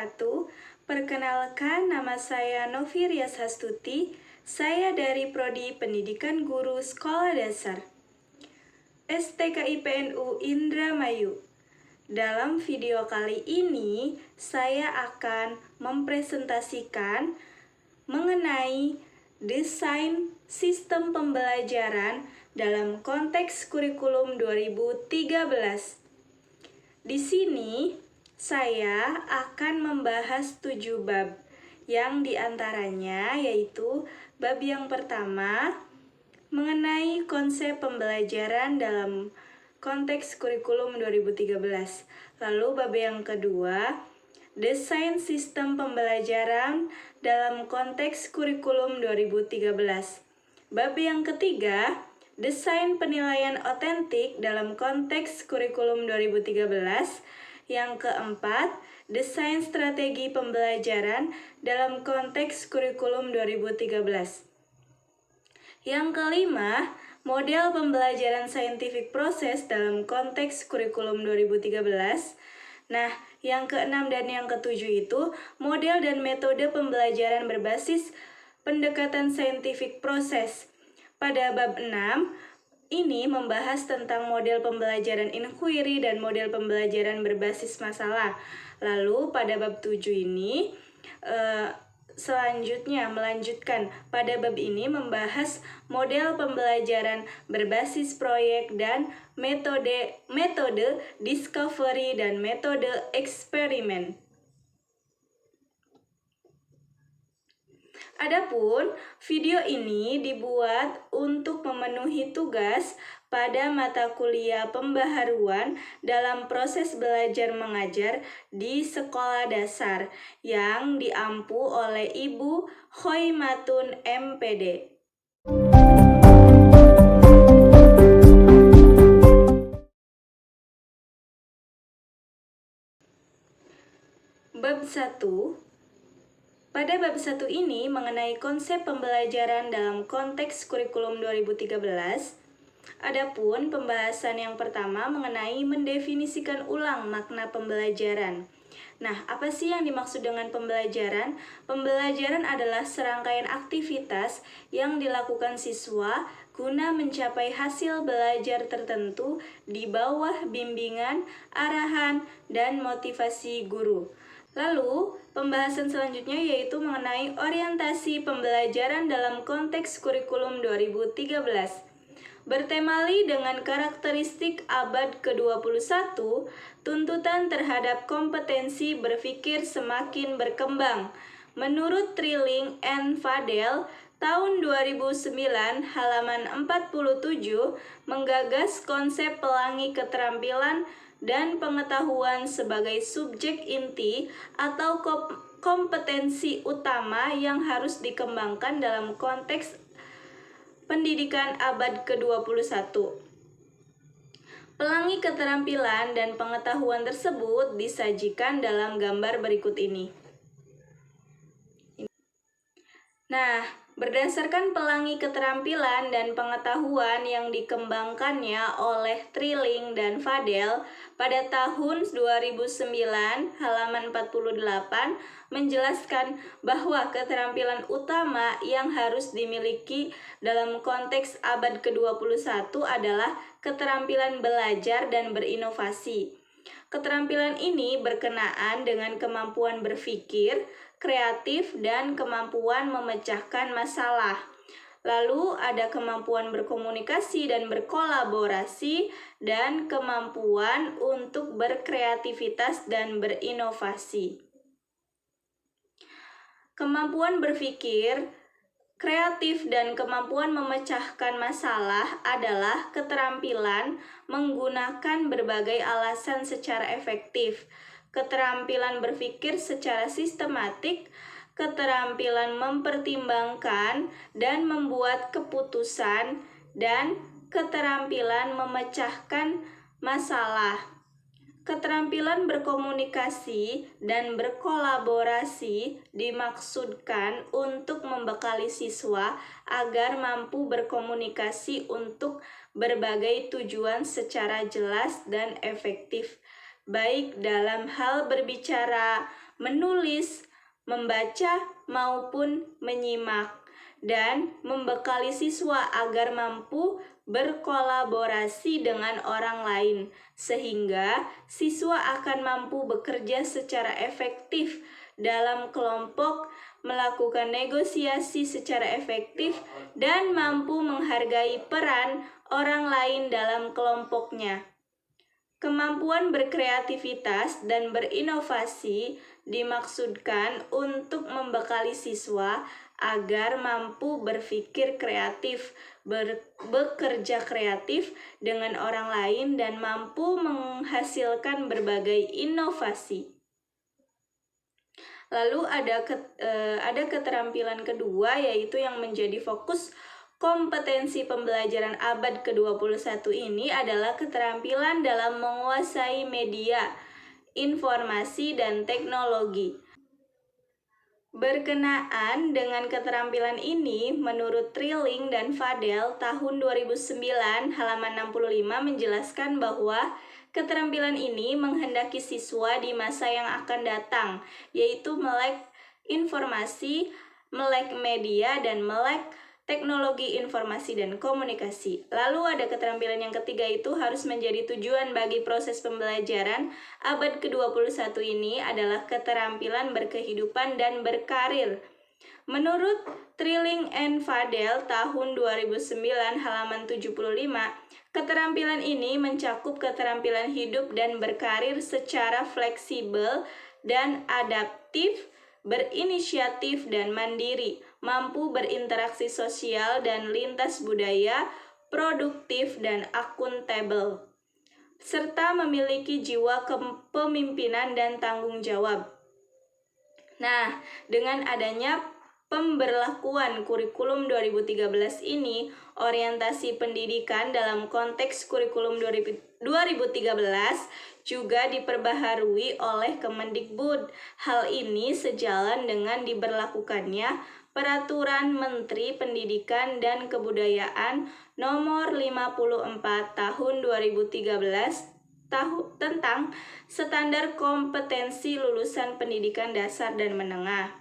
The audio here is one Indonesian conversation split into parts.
wabarakatuh. Perkenalkan, nama saya Novi Rias Hastuti. Saya dari Prodi Pendidikan Guru Sekolah Dasar STKI PNU Indramayu. Dalam video kali ini, saya akan mempresentasikan mengenai desain sistem pembelajaran dalam konteks kurikulum 2013. Di sini, saya akan membahas 7 bab, yang diantaranya yaitu bab yang pertama, mengenai konsep pembelajaran dalam konteks kurikulum 2013. Lalu bab yang kedua, desain sistem pembelajaran dalam konteks kurikulum 2013. Bab yang ketiga, desain penilaian otentik dalam konteks kurikulum 2013. Yang keempat, desain strategi pembelajaran dalam konteks kurikulum 2013. Yang kelima, model pembelajaran scientific process dalam konteks kurikulum 2013. Nah, yang keenam dan yang ketujuh itu model dan metode pembelajaran berbasis pendekatan scientific process. Pada bab 6, ini membahas tentang model pembelajaran inquiry dan model pembelajaran berbasis masalah. Lalu pada bab 7 ini melanjutkan pada bab ini membahas model pembelajaran berbasis proyek dan metode discovery dan metode eksperimen. Adapun video ini dibuat untuk memenuhi tugas pada mata kuliah pembaharuan dalam proses belajar mengajar di sekolah dasar yang diampu oleh Ibu Khoimatun MPD. Bab 1. Pada bab 1 ini mengenai konsep pembelajaran dalam konteks kurikulum 2013. Adapun pembahasan yang pertama mengenai mendefinisikan ulang makna pembelajaran. Nah, apa sih yang dimaksud dengan pembelajaran? Pembelajaran adalah serangkaian aktivitas yang dilakukan siswa guna mencapai hasil belajar tertentu di bawah bimbingan, arahan, dan motivasi guru. Lalu, pembahasan selanjutnya yaitu mengenai orientasi pembelajaran dalam konteks kurikulum 2013. Bertemali dengan karakteristik abad ke-21, tuntutan terhadap kompetensi berpikir semakin berkembang. Menurut Trilling and Fadel, tahun 2009 halaman 47 menggagas konsep pelangi keterampilan dan pengetahuan sebagai subjek inti atau kompetensi utama yang harus dikembangkan dalam konteks pendidikan abad ke-21. Pelangi keterampilan dan pengetahuan tersebut disajikan dalam gambar berikut ini. Nah, berdasarkan pelangi keterampilan dan pengetahuan yang dikembangkannya oleh Trilling dan Fadel pada tahun 2009 halaman 48 menjelaskan bahwa keterampilan utama yang harus dimiliki dalam konteks abad ke-21 adalah keterampilan belajar dan berinovasi. Keterampilan ini berkenaan dengan kemampuan berpikir, kreatif, dan kemampuan memecahkan masalah. Lalu ada kemampuan berkomunikasi dan berkolaborasi, dan kemampuan untuk berkreativitas dan berinovasi. Kemampuan berpikir, kreatif, dan kemampuan memecahkan masalah adalah keterampilan menggunakan berbagai alasan secara efektif, keterampilan berpikir secara sistematik, keterampilan mempertimbangkan dan membuat keputusan, dan keterampilan memecahkan masalah. Keterampilan berkomunikasi dan berkolaborasi dimaksudkan untuk membekali siswa agar mampu berkomunikasi untuk berbagai tujuan secara jelas dan efektif, baik dalam hal berbicara menulis, membaca, maupun menyimak, dan membekali siswa agar mampu berkolaborasi dengan orang lain, sehingga siswa akan mampu bekerja secara efektif dalam kelompok, melakukan negosiasi secara efektif, dan mampu menghargai peran orang lain dalam kelompoknya. Kemampuan berkreativitas dan berinovasi dimaksudkan untuk membekali siswa agar mampu berpikir kreatif, bekerja kreatif dengan orang lain, dan mampu menghasilkan berbagai inovasi. Lalu ada keterampilan kedua, yaitu yang menjadi fokus kompetensi pembelajaran abad ke-21 ini adalah keterampilan dalam menguasai media, informasi, dan teknologi. Berkenaan dengan keterampilan ini, menurut Trilling dan Fadel tahun 2009 halaman 65 menjelaskan bahwa keterampilan ini menghendaki siswa di masa yang akan datang, yaitu melek informasi, melek media, dan melek teknologi informasi dan komunikasi. Lalu ada keterampilan yang ketiga, itu harus menjadi tujuan bagi proses pembelajaran abad ke-21 ini adalah keterampilan berkehidupan dan berkarir. Menurut Trilling and Fadel tahun 2009 halaman 75, keterampilan ini mencakup keterampilan hidup dan berkarir secara fleksibel dan adaptif, berinisiatif dan mandiri, mampu berinteraksi sosial dan lintas budaya, produktif dan akuntabel, serta memiliki jiwa kepemimpinan dan tanggung jawab. Nah, dengan adanya pemberlakuan kurikulum 2013 ini, orientasi pendidikan dalam konteks kurikulum 2013 juga diperbaharui oleh Kemendikbud. Hal ini sejalan dengan diberlakukannya Peraturan Menteri Pendidikan dan Kebudayaan Nomor 54 Tahun 2013 tentang standar kompetensi lulusan pendidikan dasar dan menengah.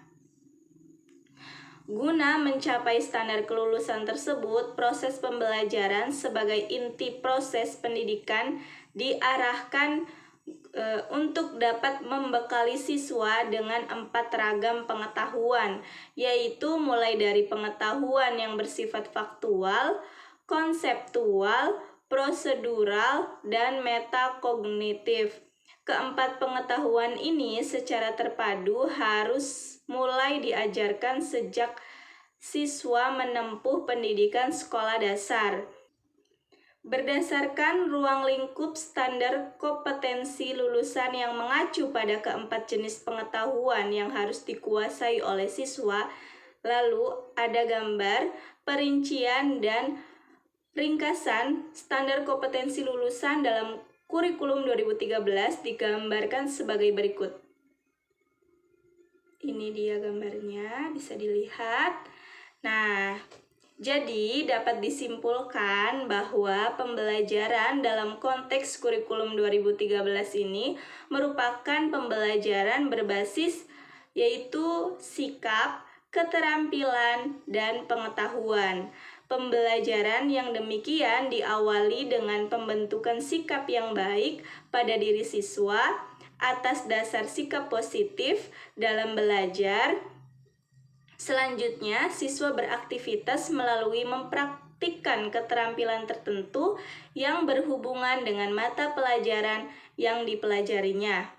Guna mencapai standar kelulusan tersebut, proses pembelajaran sebagai inti proses pendidikan diarahkan untuk dapat membekali siswa dengan 4 ragam pengetahuan, yaitu mulai dari pengetahuan yang bersifat faktual, konseptual, prosedural, dan metakognitif. Keempat pengetahuan ini secara terpadu harus mulai diajarkan sejak siswa menempuh pendidikan sekolah dasar. Berdasarkan ruang lingkup standar kompetensi lulusan yang mengacu pada keempat jenis pengetahuan yang harus dikuasai oleh siswa, lalu ada gambar, perincian, dan ringkasan standar kompetensi lulusan dalam kurikulum 2013 digambarkan sebagai berikut. Ini dia gambarnya, bisa dilihat. Nah, jadi dapat disimpulkan bahwa pembelajaran dalam konteks kurikulum 2013 ini merupakan pembelajaran berbasis yaitu sikap, keterampilan, dan pengetahuan. Pembelajaran yang demikian diawali dengan pembentukan sikap yang baik pada diri siswa atas dasar sikap positif dalam belajar. Selanjutnya, siswa beraktivitas melalui mempraktikkan keterampilan tertentu yang berhubungan dengan mata pelajaran yang dipelajarinya.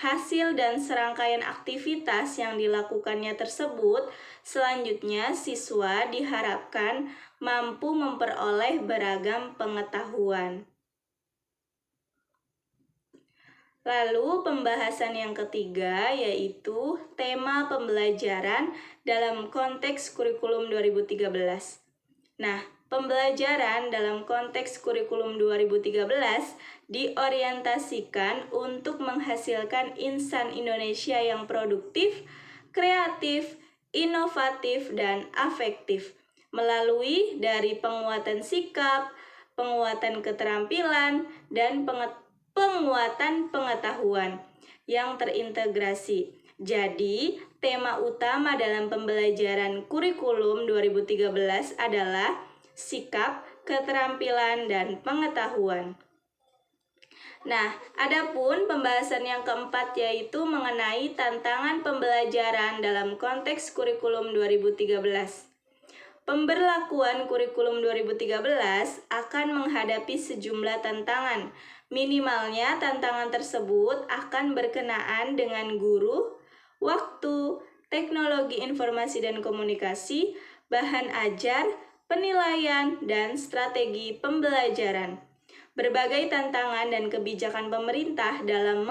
Hasil dan serangkaian aktivitas yang dilakukannya tersebut, selanjutnya siswa diharapkan mampu memperoleh beragam pengetahuan. Lalu pembahasan yang ketiga yaitu tema pembelajaran dalam konteks kurikulum 2013. Nah, pembelajaran dalam konteks kurikulum 2013 diorientasikan untuk menghasilkan insan Indonesia yang produktif, kreatif, inovatif, dan afektif melalui dari penguatan sikap, penguatan keterampilan, dan penguatan pengetahuan yang terintegrasi. Jadi, tema utama dalam pembelajaran kurikulum 2013 adalah sikap, keterampilan, dan pengetahuan. Nah, adapun pembahasan yang keempat yaitu mengenai tantangan pembelajaran dalam konteks kurikulum 2013. Pemberlakuan kurikulum 2013 akan menghadapi sejumlah tantangan. Minimalnya tantangan tersebut akan berkenaan dengan guru, waktu, teknologi informasi dan komunikasi, bahan ajar, penilaian, dan strategi pembelajaran. Berbagai tantangan dan kebijakan pemerintah dalam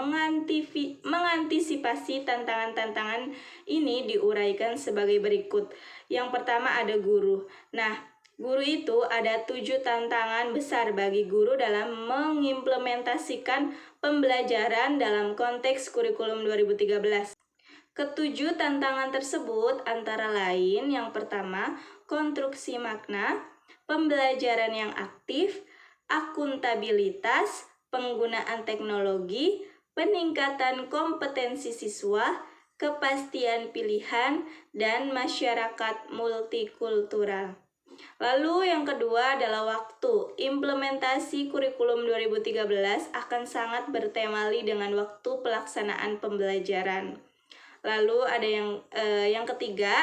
mengantisipasi tantangan-tantangan ini diuraikan sebagai berikut. Yang pertama ada guru. Nah, guru itu ada 7 tantangan besar bagi guru dalam mengimplementasikan pembelajaran dalam konteks kurikulum 2013. Ketujuh tantangan tersebut antara lain yang pertama, konstruksi makna, pembelajaran yang aktif, akuntabilitas, penggunaan teknologi, peningkatan kompetensi siswa, kepastian pilihan, dan masyarakat multikultural. Lalu yang kedua adalah waktu. Implementasi kurikulum 2013 akan sangat bertemali dengan waktu pelaksanaan pembelajaran. Lalu ada yang ketiga,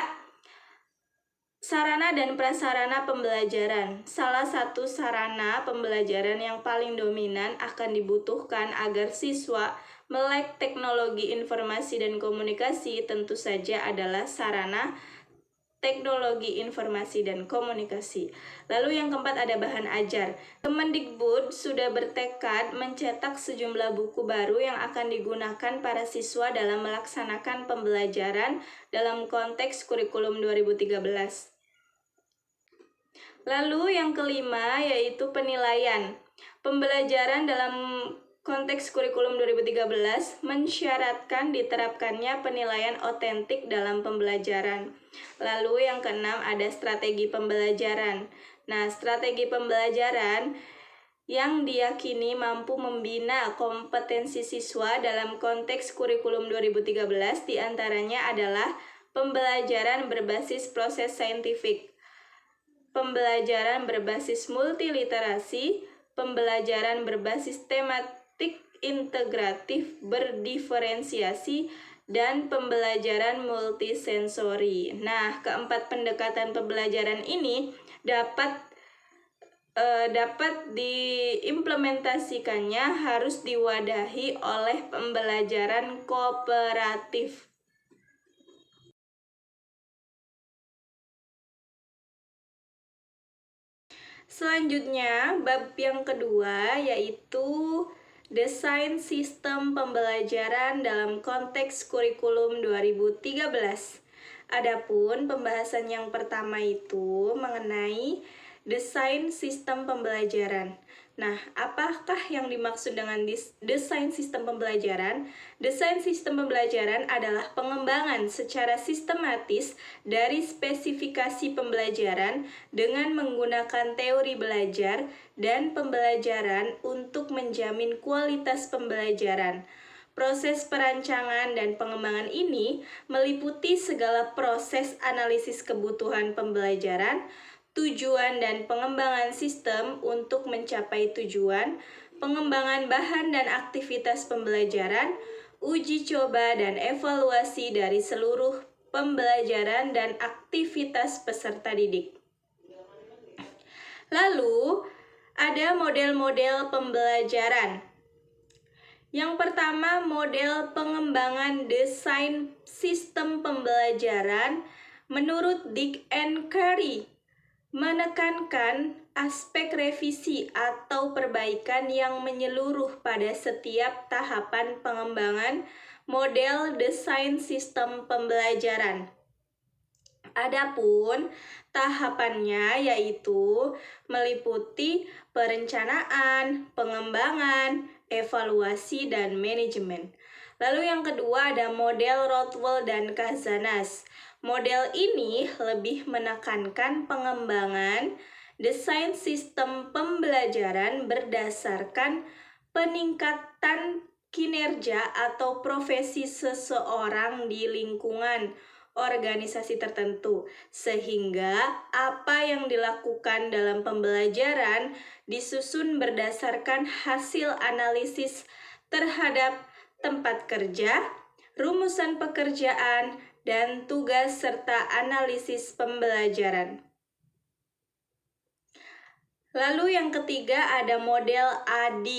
sarana dan prasarana pembelajaran. Salah satu sarana pembelajaran yang paling dominan akan dibutuhkan agar siswa melek teknologi informasi dan komunikasi tentu saja adalah sarana teknologi informasi dan komunikasi. Lalu yang keempat ada bahan ajar. Kemendikbud sudah bertekad mencetak sejumlah buku baru yang akan digunakan para siswa dalam melaksanakan pembelajaran dalam konteks kurikulum 2013. Lalu yang kelima yaitu penilaian. Pembelajaran dalam konteks kurikulum 2013 mensyaratkan diterapkannya penilaian otentik dalam pembelajaran. Lalu yang keenam ada strategi pembelajaran. Nah, strategi pembelajaran yang diyakini mampu membina kompetensi siswa dalam konteks kurikulum 2013 diantaranya adalah pembelajaran berbasis proses saintifik, pembelajaran berbasis multiliterasi, pembelajaran berbasis tematik integratif berdiferensiasi, dan pembelajaran multisensori. Nah, keempat pendekatan pembelajaran ini dapat diimplementasikannya harus diwadahi oleh pembelajaran kooperatif. Selanjutnya, bab yang kedua yaitu desain sistem pembelajaran dalam konteks kurikulum 2013. Adapun pembahasan yang pertama itu mengenai desain sistem pembelajaran. Nah, apakah yang dimaksud dengan desain sistem pembelajaran? Desain sistem pembelajaran adalah pengembangan secara sistematis dari spesifikasi pembelajaran dengan menggunakan teori belajar dan pembelajaran untuk menjamin kualitas pembelajaran. Proses perancangan dan pengembangan ini meliputi segala proses analisis kebutuhan pembelajaran, tujuan dan pengembangan sistem untuk mencapai tujuan, pengembangan bahan dan aktivitas pembelajaran, uji coba dan evaluasi dari seluruh pembelajaran dan aktivitas peserta didik. Lalu, ada model-model pembelajaran. Yang pertama, model pengembangan desain sistem pembelajaran menurut Dick and Carey menekankan aspek revisi atau perbaikan yang menyeluruh pada setiap tahapan pengembangan model desain sistem pembelajaran. Adapun tahapannya yaitu meliputi perencanaan, pengembangan, evaluasi, dan manajemen. Lalu yang kedua ada model Rothwell dan Kazanas. Model ini lebih menekankan pengembangan desain sistem pembelajaran berdasarkan peningkatan kinerja atau profesi seseorang di lingkungan organisasi tertentu, sehingga apa yang dilakukan dalam pembelajaran disusun berdasarkan hasil analisis terhadap tempat kerja, rumusan pekerjaan, dan tugas serta analisis pembelajaran. Lalu yang ketiga ada model AD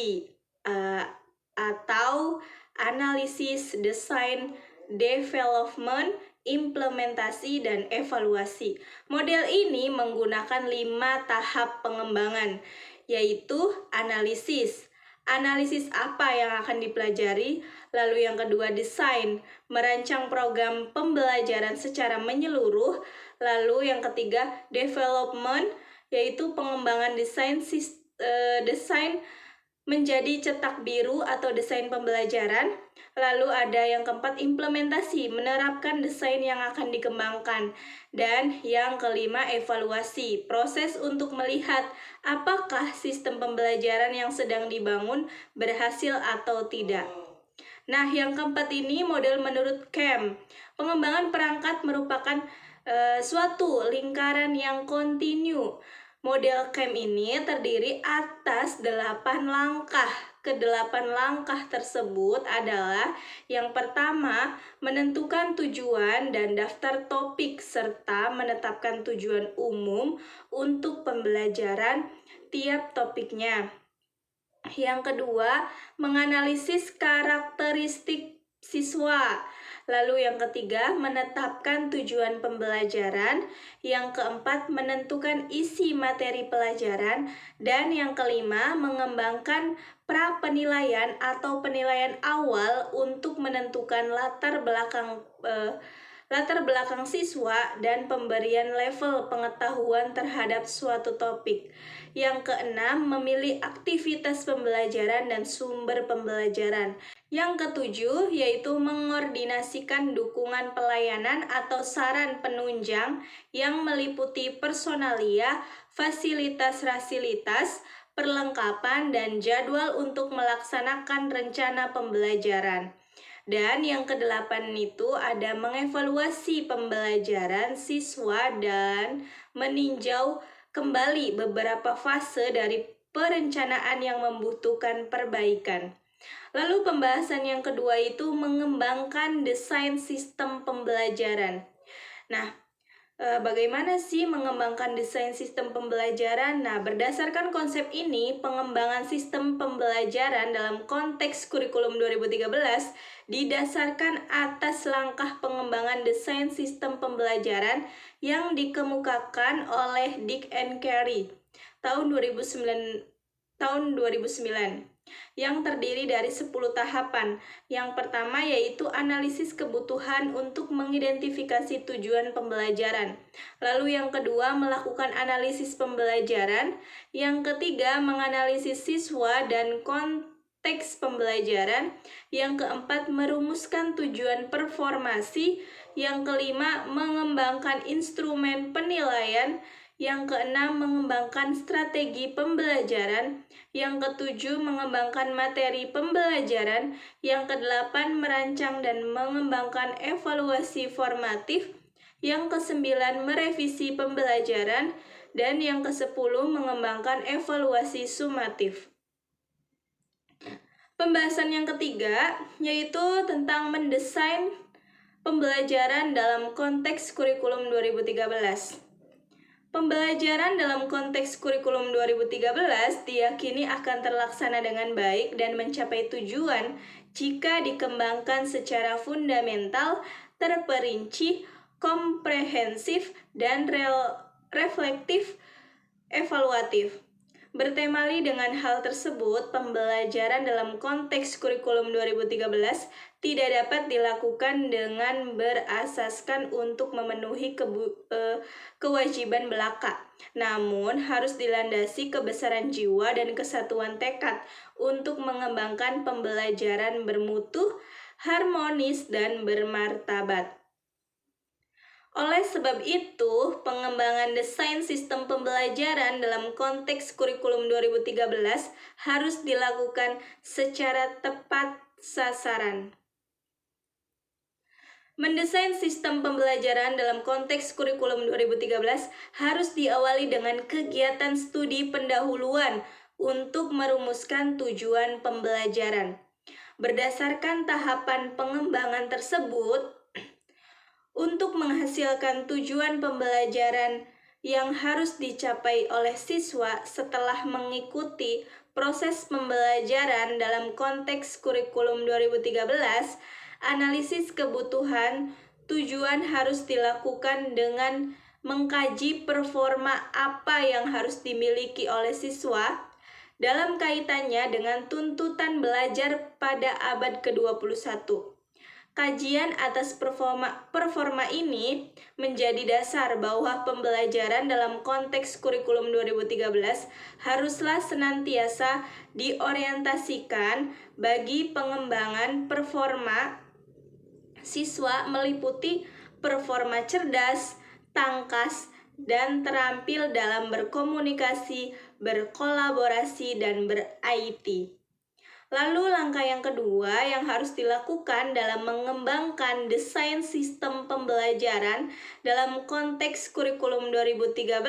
atau analisis, desain, development, implementasi, dan evaluasi. Model ini menggunakan 5 tahap pengembangan, yaitu analisis. Analisis apa yang akan dipelajari? Lalu yang kedua desain, merancang program pembelajaran secara menyeluruh. Lalu yang ketiga development, yaitu pengembangan desain menjadi cetak biru atau desain pembelajaran. Lalu ada yang keempat implementasi, menerapkan desain yang akan dikembangkan. Dan yang kelima evaluasi, proses untuk melihat apakah sistem pembelajaran yang sedang dibangun berhasil atau tidak. Nah, yang keempat ini model menurut Cam. Pengembangan perangkat merupakan suatu lingkaran yang kontinu. Model CAM ini terdiri atas 8 langkah. Kedelapan langkah tersebut adalah yang pertama, menentukan tujuan dan daftar topik serta menetapkan tujuan umum untuk pembelajaran tiap topiknya. Yang kedua, menganalisis karakteristik siswa. Lalu yang ketiga, menetapkan tujuan pembelajaran. Yang keempat, menentukan isi materi pelajaran. Dan yang kelima, mengembangkan pra-penilaian atau penilaian awal untuk menentukan latar belakang siswa dan pemberian level pengetahuan terhadap suatu topik. Yang keenam, memilih aktivitas pembelajaran dan sumber pembelajaran. Yang ketujuh, yaitu mengordinasikan dukungan pelayanan atau saran penunjang yang meliputi personalia, fasilitas, perlengkapan, dan jadwal untuk melaksanakan rencana pembelajaran. Dan yang kedelapan itu ada mengevaluasi pembelajaran siswa dan meninjau kembali beberapa fase dari perencanaan yang membutuhkan perbaikan. Lalu pembahasan yang kedua itu mengembangkan desain sistem pembelajaran. Nah, bagaimana sih mengembangkan desain sistem pembelajaran? Nah, berdasarkan konsep ini, pengembangan sistem pembelajaran dalam konteks kurikulum 2013 didasarkan atas langkah pengembangan desain sistem pembelajaran yang dikemukakan oleh Dick and Carey tahun 2009 yang terdiri dari 10 tahapan. Yang pertama yaitu analisis kebutuhan untuk mengidentifikasi tujuan pembelajaran. Lalu yang kedua melakukan analisis pembelajaran. Yang ketiga menganalisis siswa dan konteks pembelajaran. Yang keempat merumuskan tujuan performasi. Yang kelima mengembangkan instrumen penilaian. Yang keenam, mengembangkan strategi pembelajaran. Yang ketujuh, mengembangkan materi pembelajaran. Yang kedelapan, merancang dan mengembangkan evaluasi formatif. Yang kesembilan, merevisi pembelajaran. Dan yang kesepuluh, mengembangkan evaluasi sumatif. Pembahasan yang ketiga, yaitu tentang mendesain pembelajaran dalam konteks kurikulum 2013. Pembelajaran dalam konteks kurikulum 2013 diyakini akan terlaksana dengan baik dan mencapai tujuan jika dikembangkan secara fundamental, terperinci, komprehensif, dan reflektif, evaluatif. Bertemali dengan hal tersebut, pembelajaran dalam konteks kurikulum 2013 tidak dapat dilakukan dengan berasaskan untuk memenuhi kewajiban belaka. Namun, harus dilandasi kebesaran jiwa dan kesatuan tekad untuk mengembangkan pembelajaran bermutu, harmonis, dan bermartabat. Oleh sebab itu, pengembangan desain sistem pembelajaran dalam konteks kurikulum 2013 harus dilakukan secara tepat, sasaran. Mendesain sistem pembelajaran dalam konteks kurikulum 2013 harus diawali dengan kegiatan studi pendahuluan untuk merumuskan tujuan pembelajaran. Berdasarkan tahapan pengembangan tersebut, untuk menghasilkan tujuan pembelajaran yang harus dicapai oleh siswa setelah mengikuti proses pembelajaran dalam konteks kurikulum 2013, analisis kebutuhan tujuan harus dilakukan dengan mengkaji performa apa yang harus dimiliki oleh siswa dalam kaitannya dengan tuntutan belajar pada abad ke-21. Kajian atas performa ini menjadi dasar bahwa pembelajaran dalam konteks kurikulum 2013 haruslah senantiasa diorientasikan bagi pengembangan performa siswa meliputi performa cerdas, tangkas, dan terampil dalam berkomunikasi, berkolaborasi, dan ber-IT. Lalu langkah yang kedua yang harus dilakukan dalam mengembangkan desain sistem pembelajaran dalam konteks kurikulum 2013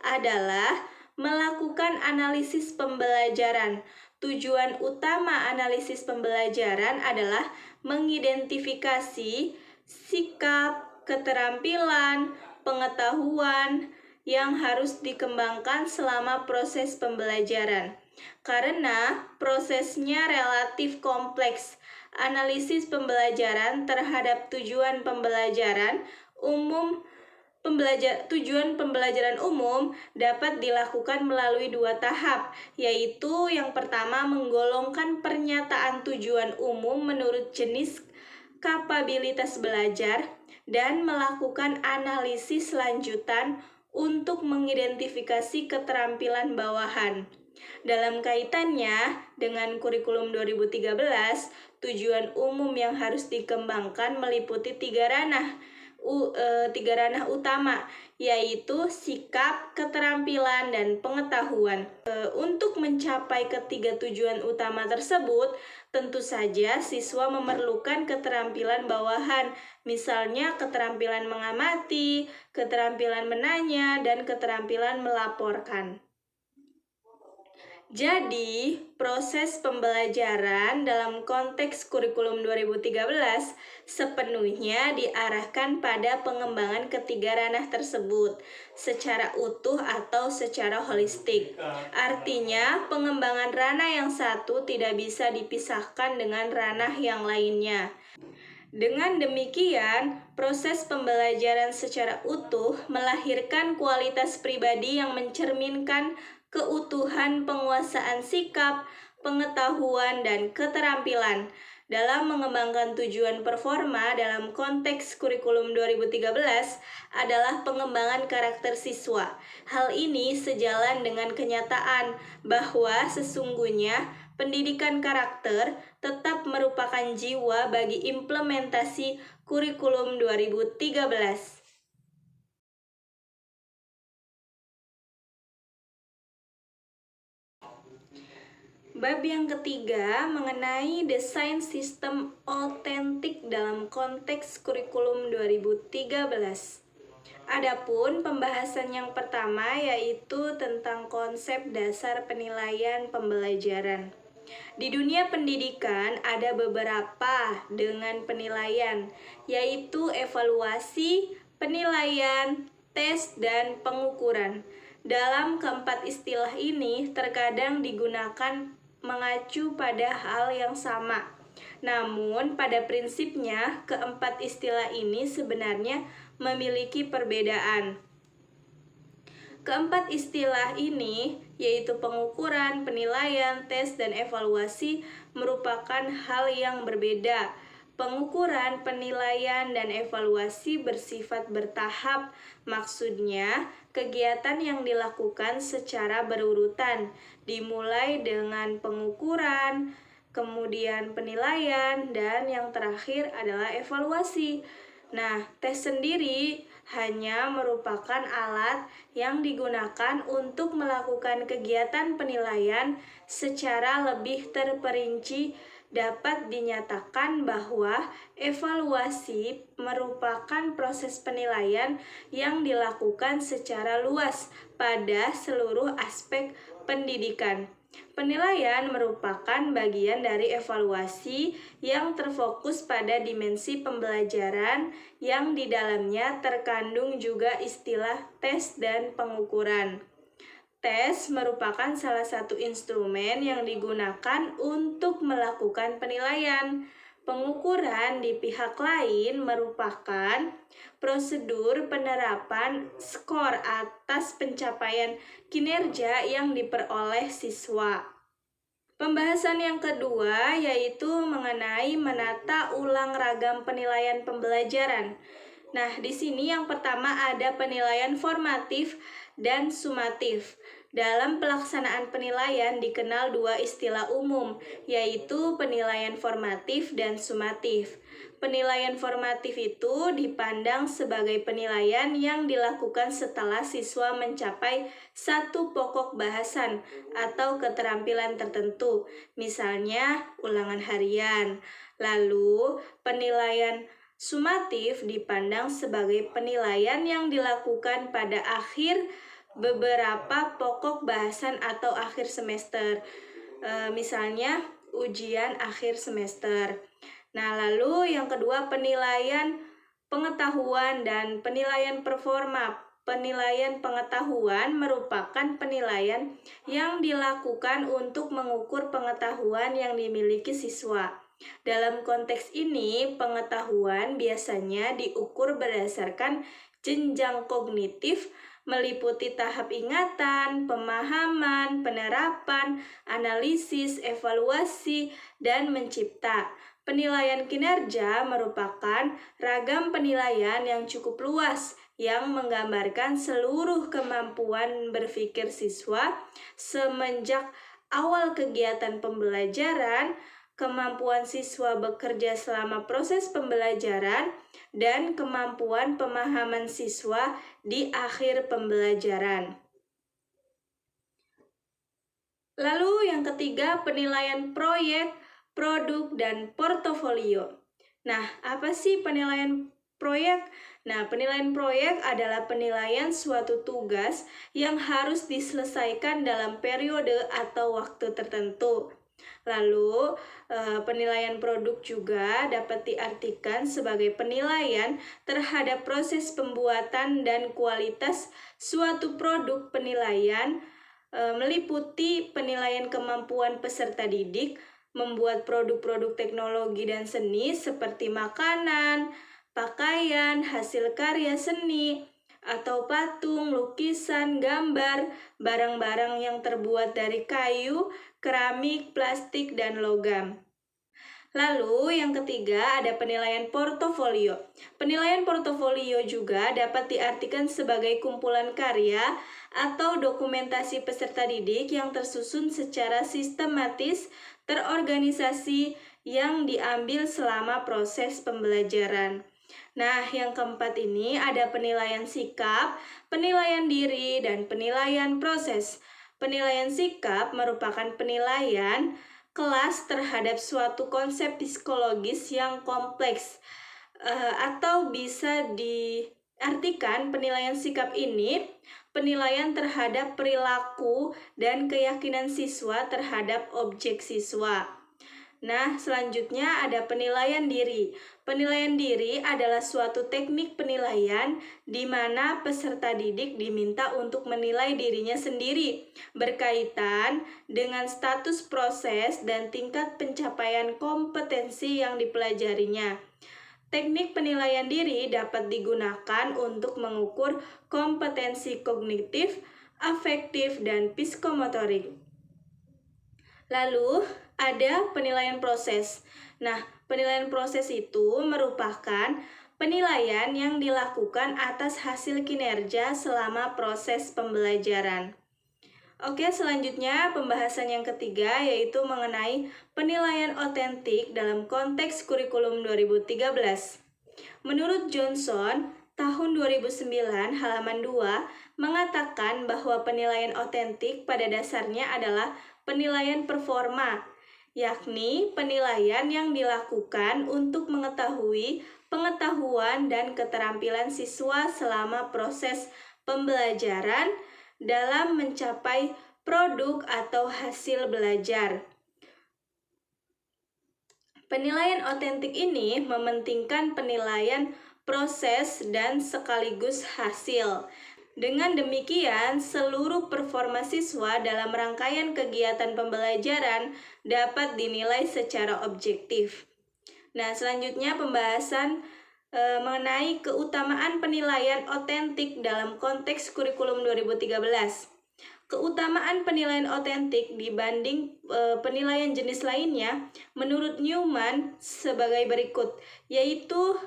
adalah melakukan analisis pembelajaran. Tujuan utama analisis pembelajaran adalah mengidentifikasi sikap, keterampilan, pengetahuan yang harus dikembangkan selama proses pembelajaran. Karena prosesnya relatif kompleks, analisis pembelajaran terhadap tujuan pembelajaran umum dapat dilakukan melalui 2 tahap, yaitu yang pertama menggolongkan pernyataan tujuan umum menurut jenis kapabilitas belajar dan melakukan analisis lanjutan untuk mengidentifikasi keterampilan bawahan. Dalam kaitannya dengan kurikulum 2013, tujuan umum yang harus dikembangkan meliputi 3 ranah utama, yaitu sikap, keterampilan, dan pengetahuan. Untuk mencapai ketiga tujuan utama tersebut, tentu saja siswa memerlukan keterampilan bawahan, misalnya keterampilan mengamati, keterampilan menanya, dan keterampilan melaporkan. Jadi, proses pembelajaran dalam konteks kurikulum 2013 sepenuhnya diarahkan pada pengembangan ketiga ranah tersebut secara utuh atau secara holistik. Artinya, pengembangan ranah yang satu tidak bisa dipisahkan dengan ranah yang lainnya. Dengan demikian, proses pembelajaran secara utuh melahirkan kualitas pribadi yang mencerminkan keutuhan penguasaan sikap, pengetahuan, dan keterampilan. Dalam mengembangkan tujuan performa dalam konteks kurikulum 2013 adalah pengembangan karakter siswa. Hal ini sejalan dengan kenyataan bahwa sesungguhnya pendidikan karakter tetap merupakan jiwa bagi implementasi kurikulum 2013. Bab yang ketiga mengenai desain sistem otentik dalam konteks kurikulum 2013. Adapun pembahasan yang pertama yaitu tentang konsep dasar penilaian pembelajaran. Di dunia pendidikan ada beberapa dengan penilaian, yaitu evaluasi, penilaian, tes, dan pengukuran. Dalam keempat istilah ini terkadang digunakan mengacu pada hal yang sama. Namun, pada prinsipnya, keempat istilah ini sebenarnya memiliki perbedaan. Keempat istilah ini, yaitu pengukuran, penilaian, tes, dan evaluasi, merupakan hal yang berbeda. Pengukuran, penilaian, dan evaluasi bersifat bertahap. Maksudnya, kegiatan yang dilakukan secara berurutan, dimulai dengan pengukuran, kemudian penilaian, dan yang terakhir adalah evaluasi. Nah, tes sendiri hanya merupakan alat yang digunakan untuk melakukan kegiatan penilaian secara lebih terperinci dapat dinyatakan bahwa evaluasi merupakan proses penilaian yang dilakukan secara luas pada seluruh aspek pendidikan. Penilaian merupakan bagian dari evaluasi yang terfokus pada dimensi pembelajaran yang di dalamnya terkandung juga istilah tes dan pengukuran. Tes merupakan salah satu instrumen yang digunakan untuk melakukan penilaian. Pengukuran di pihak lain merupakan prosedur penerapan skor atas pencapaian kinerja yang diperoleh siswa. Pembahasan yang kedua yaitu mengenai menata ulang ragam penilaian pembelajaran. Nah, di sini yang pertama ada penilaian formatif dan sumatif. Dalam pelaksanaan penilaian dikenal dua istilah umum, yaitu penilaian formatif dan sumatif. Penilaian formatif itu dipandang sebagai penilaian yang dilakukan setelah siswa mencapai satu pokok bahasan atau keterampilan tertentu, misalnya ulangan harian. Lalu, penilaian sumatif dipandang sebagai penilaian yang dilakukan pada akhir beberapa pokok bahasan atau akhir semester, misalnya ujian akhir semester. Nah, lalu yang kedua penilaian pengetahuan dan penilaian performa. Penilaian pengetahuan merupakan penilaian yang dilakukan untuk mengukur pengetahuan yang dimiliki siswa. Dalam konteks ini, pengetahuan biasanya diukur berdasarkan jenjang kognitif, meliputi tahap ingatan, pemahaman, penerapan, analisis, evaluasi, dan mencipta. Penilaian kinerja merupakan ragam penilaian yang cukup luas yang menggambarkan seluruh kemampuan berpikir siswa semenjak awal kegiatan pembelajaran, kemampuan siswa bekerja selama proses pembelajaran, dan kemampuan pemahaman siswa di akhir pembelajaran. Lalu yang ketiga, penilaian proyek, produk, dan portofolio. Nah, apa sih penilaian proyek? Nah, penilaian proyek adalah penilaian suatu tugas yang harus diselesaikan dalam periode atau waktu tertentu. Lalu, penilaian produk juga dapat diartikan sebagai penilaian terhadap proses pembuatan dan kualitas suatu produk. Penilaian meliputi penilaian kemampuan peserta didik membuat produk-produk teknologi dan seni seperti makanan, pakaian, hasil karya seni, atau patung, lukisan, gambar, barang-barang yang terbuat dari kayu, keramik, plastik, dan logam. Lalu yang ketiga ada penilaian portofolio. Penilaian portofolio juga dapat diartikan sebagai kumpulan karya atau dokumentasi peserta didik yang tersusun secara sistematis, terorganisasi, yang diambil selama proses pembelajaran. Nah, yang keempat ini ada penilaian sikap, penilaian diri, dan penilaian proses. Penilaian sikap merupakan penilaian kelas terhadap suatu konsep psikologis yang kompleks, atau bisa diartikan penilaian sikap ini penilaian terhadap perilaku dan keyakinan siswa terhadap objek siswa. Nah, selanjutnya ada penilaian diri. Penilaian diri adalah suatu teknik penilaian di mana peserta didik diminta untuk menilai dirinya sendiri berkaitan dengan status proses dan tingkat pencapaian kompetensi yang dipelajarinya. Teknik penilaian diri dapat digunakan untuk mengukur kompetensi kognitif, afektif, dan psikomotorik. Lalu, ada penilaian proses. Nah, penilaian proses itu merupakan penilaian yang dilakukan atas hasil kinerja selama proses pembelajaran. Oke, selanjutnya pembahasan yang ketiga yaitu mengenai penilaian otentik dalam konteks kurikulum 2013. Menurut Johnson, tahun 2009 halaman 2 mengatakan bahwa penilaian otentik pada dasarnya adalah penilaian performa yakni penilaian yang dilakukan untuk mengetahui pengetahuan dan keterampilan siswa selama proses pembelajaran dalam mencapai produk atau hasil belajar. Penilaian otentik ini mementingkan penilaian proses dan sekaligus hasil. Dengan demikian, seluruh performa siswa dalam rangkaian kegiatan pembelajaran dapat dinilai secara objektif. Nah, selanjutnya pembahasan mengenai keutamaan penilaian otentik dalam konteks kurikulum 2013. Keutamaan penilaian otentik dibanding penilaian jenis lainnya menurut Newman sebagai berikut, yaitu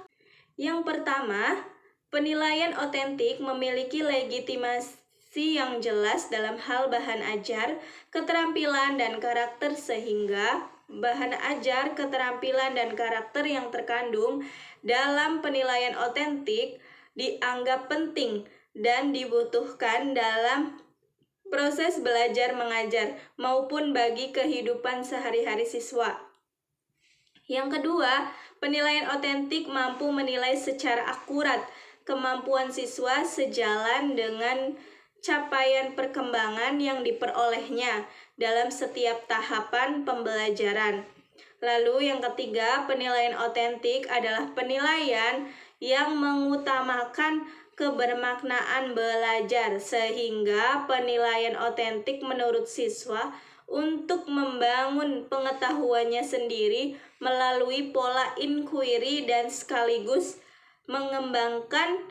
yang pertama, penilaian otentik memiliki legitimasi yang jelas dalam hal bahan ajar, keterampilan, dan karakter sehingga bahan ajar, keterampilan, dan karakter yang terkandung dalam penilaian otentik dianggap penting dan dibutuhkan dalam proses belajar mengajar maupun bagi kehidupan sehari-hari siswa. Yang kedua, penilaian otentik mampu menilai secara akurat kemampuan siswa sejalan dengan capaian perkembangan yang diperolehnya dalam setiap tahapan pembelajaran. Lalu yang ketiga, penilaian otentik adalah penilaian yang mengutamakan kebermaknaan belajar, sehingga penilaian otentik menurut siswa untuk membangun pengetahuannya sendiri melalui pola inquiry dan sekaligus mengembangkan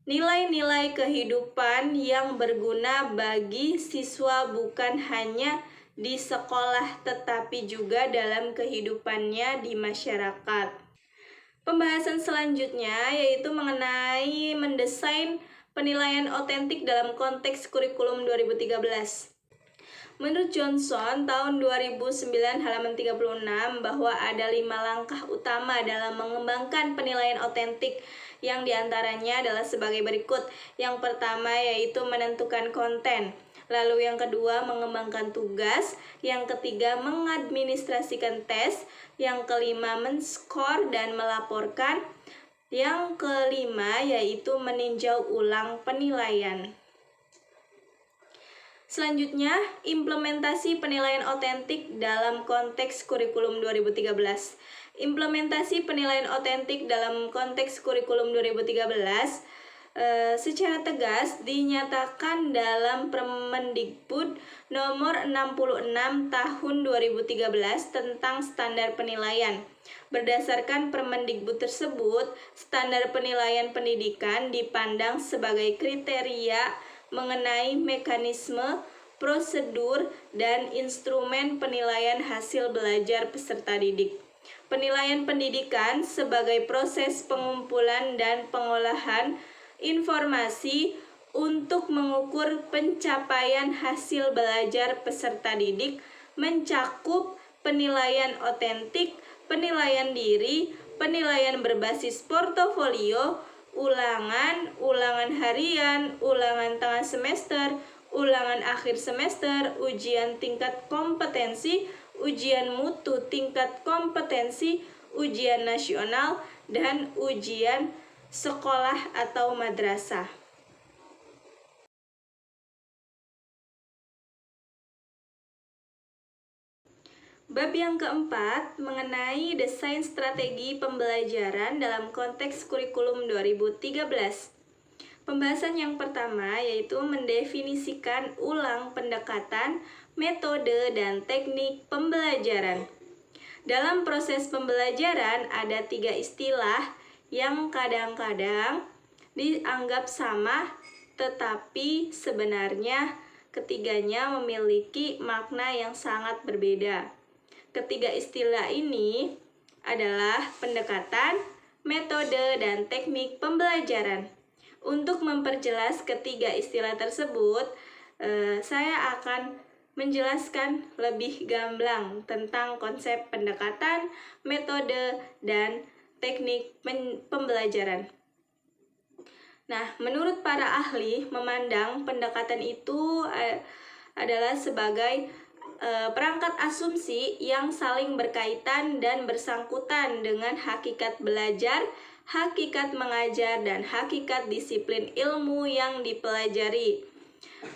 nilai-nilai kehidupan yang berguna bagi siswa bukan hanya di sekolah tetapi juga dalam kehidupannya di masyarakat. Pembahasan selanjutnya yaitu mengenai mendesain penilaian otentik dalam konteks kurikulum 2013. Menurut Johnson, tahun 2009 halaman 36 bahwa ada 5 langkah utama dalam mengembangkan penilaian otentik yang diantaranya adalah sebagai berikut. Yang pertama yaitu menentukan konten. Lalu yang kedua mengembangkan tugas, yang ketiga mengadministrasikan tes, yang kelima menskor dan melaporkan, yang kelima yaitu meninjau ulang penilaian. Selanjutnya, implementasi penilaian otentik dalam konteks kurikulum 2013. Implementasi penilaian otentik dalam konteks kurikulum 2013 secara tegas dinyatakan dalam Permendikbud nomor 66 tahun 2013 tentang standar penilaian. Berdasarkan Permendikbud tersebut, standar penilaian pendidikan dipandang sebagai kriteria mengenai mekanisme, prosedur, dan instrumen penilaian hasil belajar peserta didik. Penilaian pendidikan sebagai proses pengumpulan dan pengolahan informasi untuk mengukur pencapaian hasil belajar peserta didik mencakup penilaian otentik, penilaian diri, penilaian berbasis portofolio, ulangan harian, ulangan tengah semester, ulangan akhir semester, ujian tingkat kompetensi, ujian mutu tingkat kompetensi, ujian nasional, dan ujian sekolah atau madrasah. Bab yang keempat mengenai desain strategi pembelajaran dalam konteks kurikulum 2013. Pembahasan yang pertama yaitu mendefinisikan ulang pendekatan, metode, dan teknik pembelajaran. Dalam proses pembelajaran ada 3 istilah yang kadang-kadang dianggap sama, tetapi sebenarnya ketiganya memiliki makna yang sangat berbeda. Ketiga istilah ini adalah pendekatan, metode, dan teknik pembelajaran. Untuk memperjelas ketiga istilah tersebut, saya akan menjelaskan lebih gamblang tentang konsep pendekatan, metode, dan teknik pembelajaran. Nah, menurut para ahli memandang pendekatan itu adalah sebagai perangkat asumsi yang saling berkaitan dan bersangkutan dengan hakikat belajar, hakikat mengajar, dan hakikat disiplin ilmu yang dipelajari.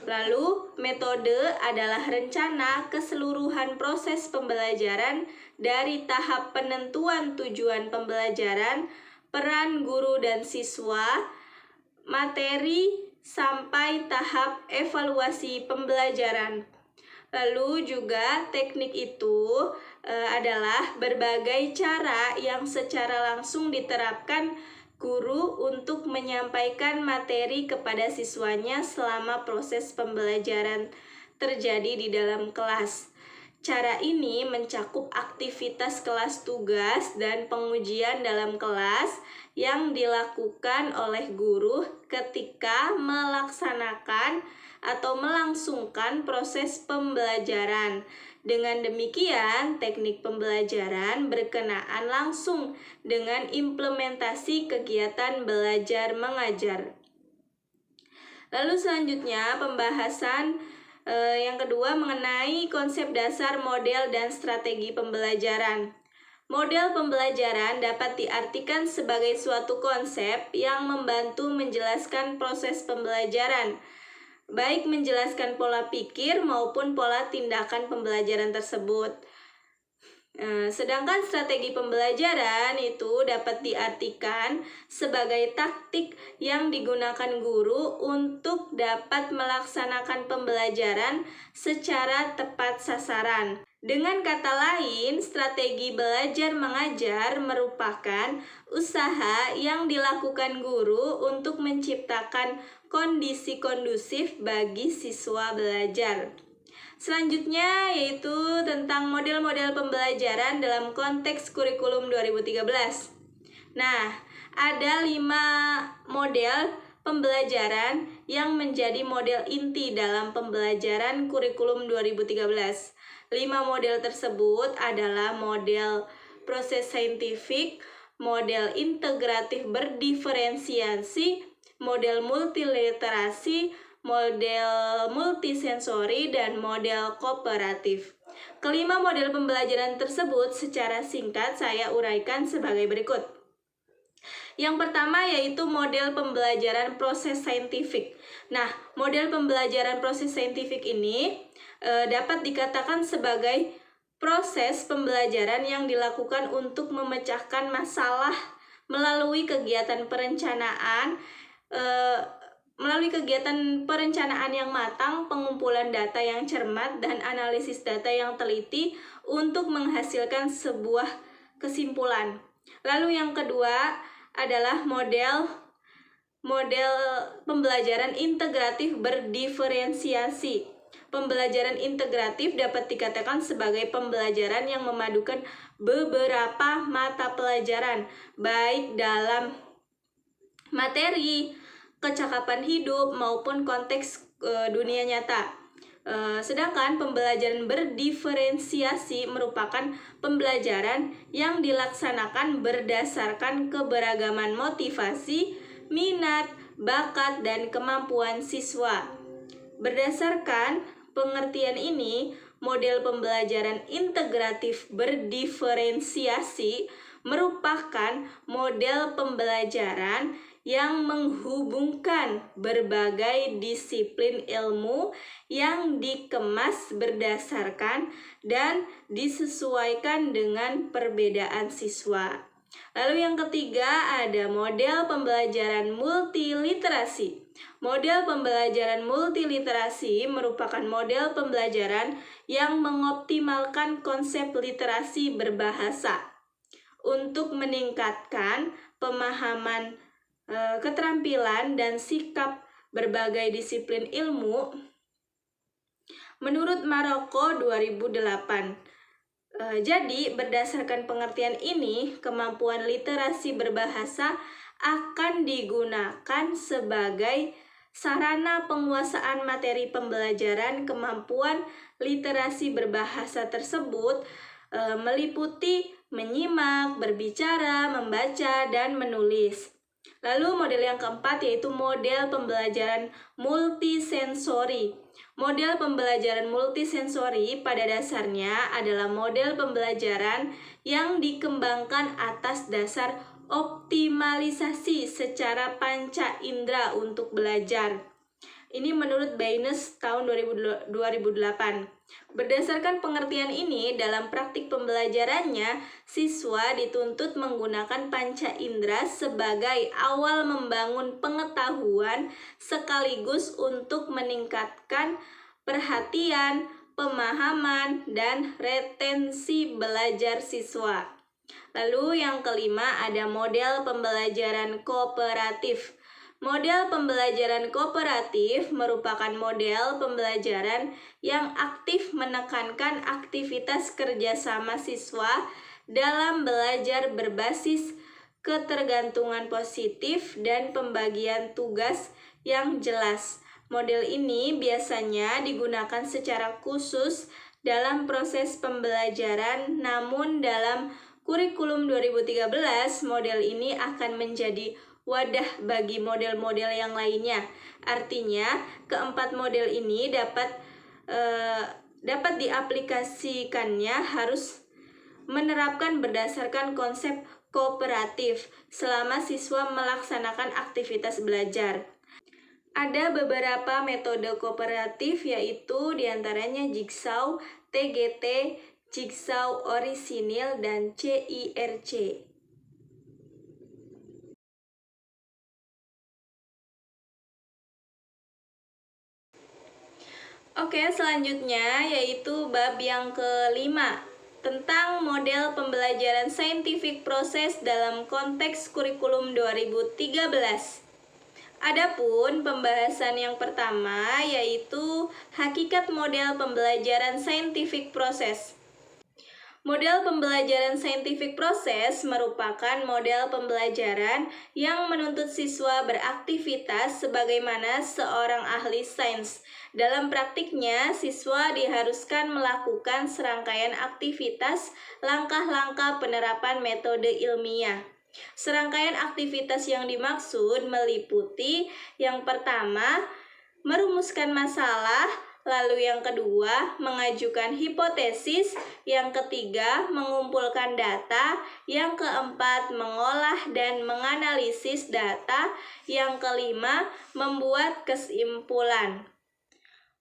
Lalu, metode adalah rencana keseluruhan proses pembelajaran dari tahap penentuan tujuan pembelajaran, peran guru dan siswa, materi, sampai tahap evaluasi pembelajaran. Lalu juga teknik itu adalah berbagai cara yang secara langsung diterapkan guru untuk menyampaikan materi kepada siswanya selama proses pembelajaran terjadi di dalam kelas. Cara ini mencakup aktivitas kelas tugas dan pengujian dalam kelas yang dilakukan oleh guru ketika melaksanakan atau melangsungkan proses pembelajaran. Dengan demikian, teknik pembelajaran berkenaan langsung dengan implementasi kegiatan belajar mengajar. Lalu selanjutnya pembahasan yang kedua mengenai konsep dasar model dan strategi pembelajaran. Model pembelajaran dapat diartikan sebagai suatu konsep yang membantu menjelaskan proses pembelajaran, baik menjelaskan pola pikir maupun pola tindakan pembelajaran tersebut. Sedangkan strategi pembelajaran itu dapat diartikan sebagai taktik yang digunakan guru untuk dapat melaksanakan pembelajaran secara tepat sasaran. Dengan kata lain, strategi belajar mengajar merupakan usaha yang dilakukan guru untuk menciptakan kondisi kondusif bagi siswa belajar. Selanjutnya yaitu tentang model-model pembelajaran dalam konteks kurikulum 2013. Nah, ada 5 model pembelajaran yang menjadi model inti dalam pembelajaran kurikulum 2013. 5 model tersebut adalah model proses saintifik, model integratif berdiferensiasi, model multiliterasi, model multisensori, dan model kooperatif. Kelima model pembelajaran tersebut secara singkat saya uraikan sebagai berikut. Yang pertama yaitu model pembelajaran proses saintifik. Nah, model pembelajaran proses saintifik ini dapat dikatakan sebagai proses pembelajaran yang dilakukan untuk memecahkan masalah melalui kegiatan perencanaan yang matang, pengumpulan data yang cermat, dan analisis data yang teliti untuk menghasilkan sebuah kesimpulan. Lalu yang kedua adalah model pembelajaran integratif berdiferensiasi. Pembelajaran integratif dapat dikatakan sebagai pembelajaran yang memadukan beberapa mata pelajaran, baik dalam materi, kecakapan hidup, maupun konteks dunia nyata. Sedangkan pembelajaran berdiferensiasi merupakan pembelajaran yang dilaksanakan berdasarkan keberagaman motivasi, minat, bakat, dan kemampuan siswa. Berdasarkan pengertian ini, model pembelajaran integratif berdiferensiasi merupakan model pembelajaran yang menghubungkan berbagai disiplin ilmu yang dikemas berdasarkan dan disesuaikan dengan perbedaan siswa. Lalu yang ketiga ada model pembelajaran multiliterasi. Model pembelajaran multiliterasi merupakan model pembelajaran yang mengoptimalkan konsep literasi berbahasa untuk meningkatkan pemahaman, keterampilan, dan sikap berbagai disiplin ilmu. Menurut Maroko 2008. Jadi berdasarkan pengertian ini, kemampuan literasi berbahasa akan digunakan sebagai sarana penguasaan materi pembelajaran. Kemampuan literasi berbahasa tersebut meliputi menyimak, berbicara, membaca, dan menulis. Lalu model yang keempat yaitu model pembelajaran multisensori. Model pembelajaran multisensori pada dasarnya adalah model pembelajaran yang dikembangkan atas dasar optimalisasi secara panca indera untuk belajar. Ini menurut Baynes tahun 2008. Berdasarkan pengertian ini, dalam praktik pembelajarannya, siswa dituntut menggunakan panca indera sebagai awal membangun pengetahuan sekaligus untuk meningkatkan perhatian, pemahaman, dan retensi belajar siswa. Lalu yang kelima ada model pembelajaran kooperatif. Model pembelajaran kooperatif merupakan model pembelajaran yang aktif menekankan aktivitas kerjasama siswa dalam belajar berbasis ketergantungan positif dan pembagian tugas yang jelas. Model ini biasanya digunakan secara khusus dalam proses pembelajaran, namun dalam kurikulum 2013 model ini akan menjadi wadah bagi model-model yang lainnya. Artinya, keempat model ini dapat diaplikasikannya harus menerapkan berdasarkan konsep kooperatif selama siswa melaksanakan aktivitas belajar. Ada beberapa metode kooperatif yaitu diantaranya Jigsaw, TGT, Jigsaw Orisinil, dan CIRC. Oke, selanjutnya yaitu bab yang kelima tentang model pembelajaran scientific process dalam konteks kurikulum 2013. Adapun pembahasan yang pertama yaitu hakikat model pembelajaran scientific process. Model pembelajaran scientific process merupakan model pembelajaran yang menuntut siswa beraktivitas sebagaimana seorang ahli sains. Dalam praktiknya, siswa diharuskan melakukan serangkaian aktivitas langkah-langkah penerapan metode ilmiah. Serangkaian aktivitas yang dimaksud meliputi yang pertama, merumuskan masalah, lalu yang kedua, mengajukan hipotesis, yang ketiga, mengumpulkan data, yang keempat, mengolah dan menganalisis data, yang kelima, membuat kesimpulan.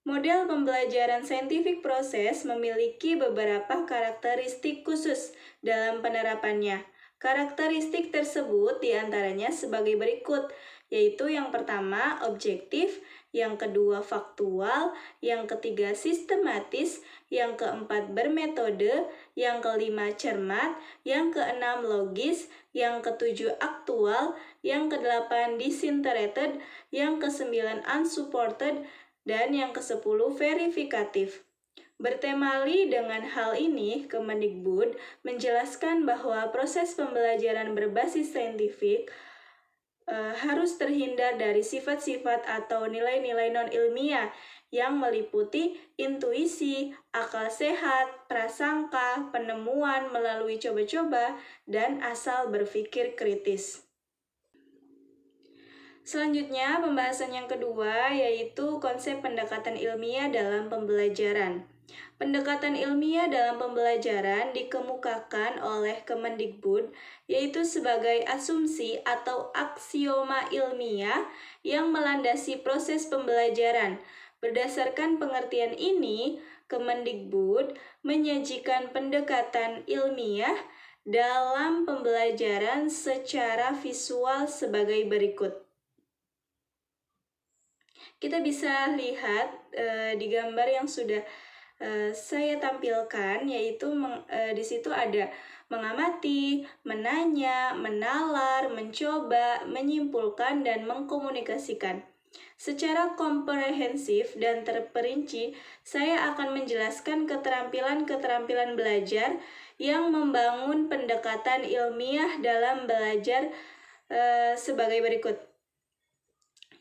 Model pembelajaran scientific process memiliki beberapa karakteristik khusus dalam penerapannya. Karakteristik tersebut diantaranya sebagai berikut, yaitu yang pertama objektif, yang kedua faktual, yang ketiga sistematis, yang keempat bermetode, yang kelima cermat, yang keenam logis, yang ketujuh aktual, yang kedelapan disinterested, yang kesembilan unsupported, dan yang ke-10 verifikatif. Bertemali dengan hal ini, Kemendikbud menjelaskan bahwa proses pembelajaran berbasis saintifik harus terhindar dari sifat-sifat atau nilai-nilai non-ilmiah yang meliputi intuisi, akal sehat, prasangka, penemuan melalui coba-coba, dan asal berpikir kritis. Selanjutnya, pembahasan yang kedua yaitu konsep pendekatan ilmiah dalam pembelajaran. Pendekatan ilmiah dalam pembelajaran dikemukakan oleh Kemendikbud yaitu sebagai asumsi atau aksioma ilmiah yang melandasi proses pembelajaran. Berdasarkan pengertian ini, Kemendikbud menyajikan pendekatan ilmiah dalam pembelajaran secara visual sebagai berikut. Kita bisa lihat di gambar yang sudah saya tampilkan, yaitu di situ ada mengamati, menanya, menalar, mencoba, menyimpulkan, dan mengkomunikasikan. Secara komprehensif dan terperinci, saya akan menjelaskan keterampilan-keterampilan belajar yang membangun pendekatan ilmiah dalam belajar sebagai berikut.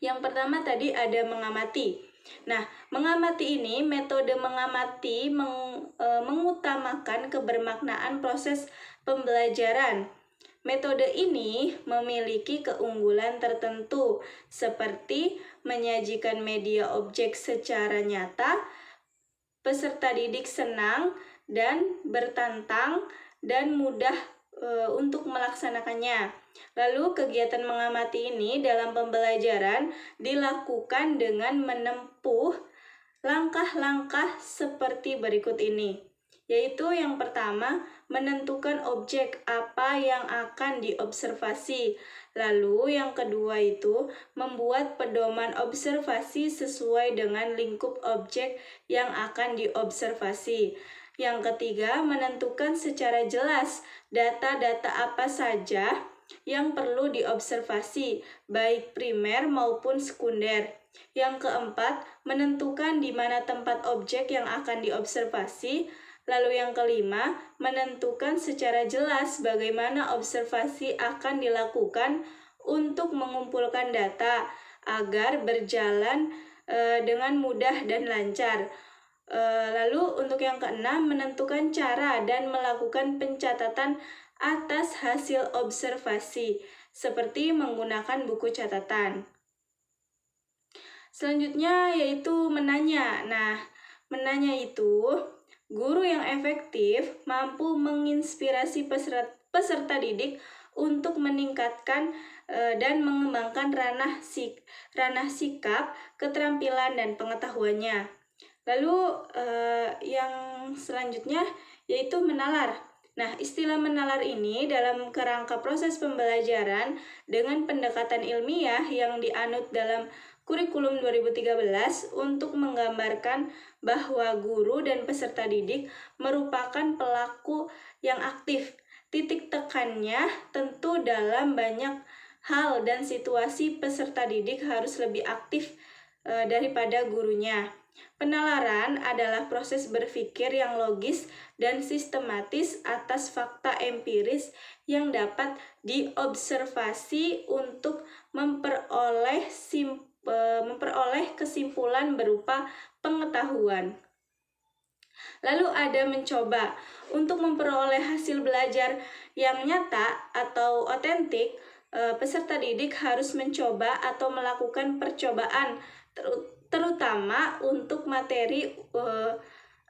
Yang pertama tadi ada mengamati. Nah, mengamati ini, metode mengamati mengutamakan kebermaknaan proses pembelajaran. Metode ini memiliki keunggulan tertentu, seperti menyajikan media objek secara nyata, peserta didik senang dan bertantang dan mudah untuk melaksanakannya. Lalu kegiatan mengamati ini dalam pembelajaran dilakukan dengan menempuh langkah-langkah seperti berikut ini, yaitu yang pertama, menentukan objek apa yang akan diobservasi. Lalu yang kedua itu membuat pedoman observasi sesuai dengan lingkup objek yang akan diobservasi. Yang ketiga, menentukan secara jelas data-data apa saja yang perlu diobservasi, baik primer maupun sekunder. Yang keempat, menentukan di mana tempat objek yang akan diobservasi. Lalu yang kelima, menentukan secara jelas bagaimana observasi akan dilakukan untuk mengumpulkan data agar berjalan dengan mudah dan lancar. Lalu untuk yang keenam, menentukan cara dan melakukan pencatatan atas hasil observasi, seperti menggunakan buku catatan. Selanjutnya yaitu menanya. Nah, menanya itu, guru yang efektif mampu menginspirasi peserta didik untuk meningkatkan dan mengembangkan ranah sikap, keterampilan, dan pengetahuannya. Lalu yang selanjutnya yaitu menalar. Nah, istilah menalar ini dalam kerangka proses pembelajaran dengan pendekatan ilmiah yang dianut dalam Kurikulum 2013 untuk menggambarkan bahwa guru dan peserta didik merupakan pelaku yang aktif. Titik tekannya tentu dalam banyak hal dan situasi peserta didik harus lebih aktif daripada gurunya. Penalaran adalah proses berpikir yang logis dan sistematis atas fakta empiris yang dapat diobservasi untuk memperoleh kesimpulan berupa pengetahuan. Lalu ada mencoba. Untuk memperoleh hasil belajar yang nyata atau otentik, peserta didik harus mencoba atau melakukan percobaan, terutama untuk materi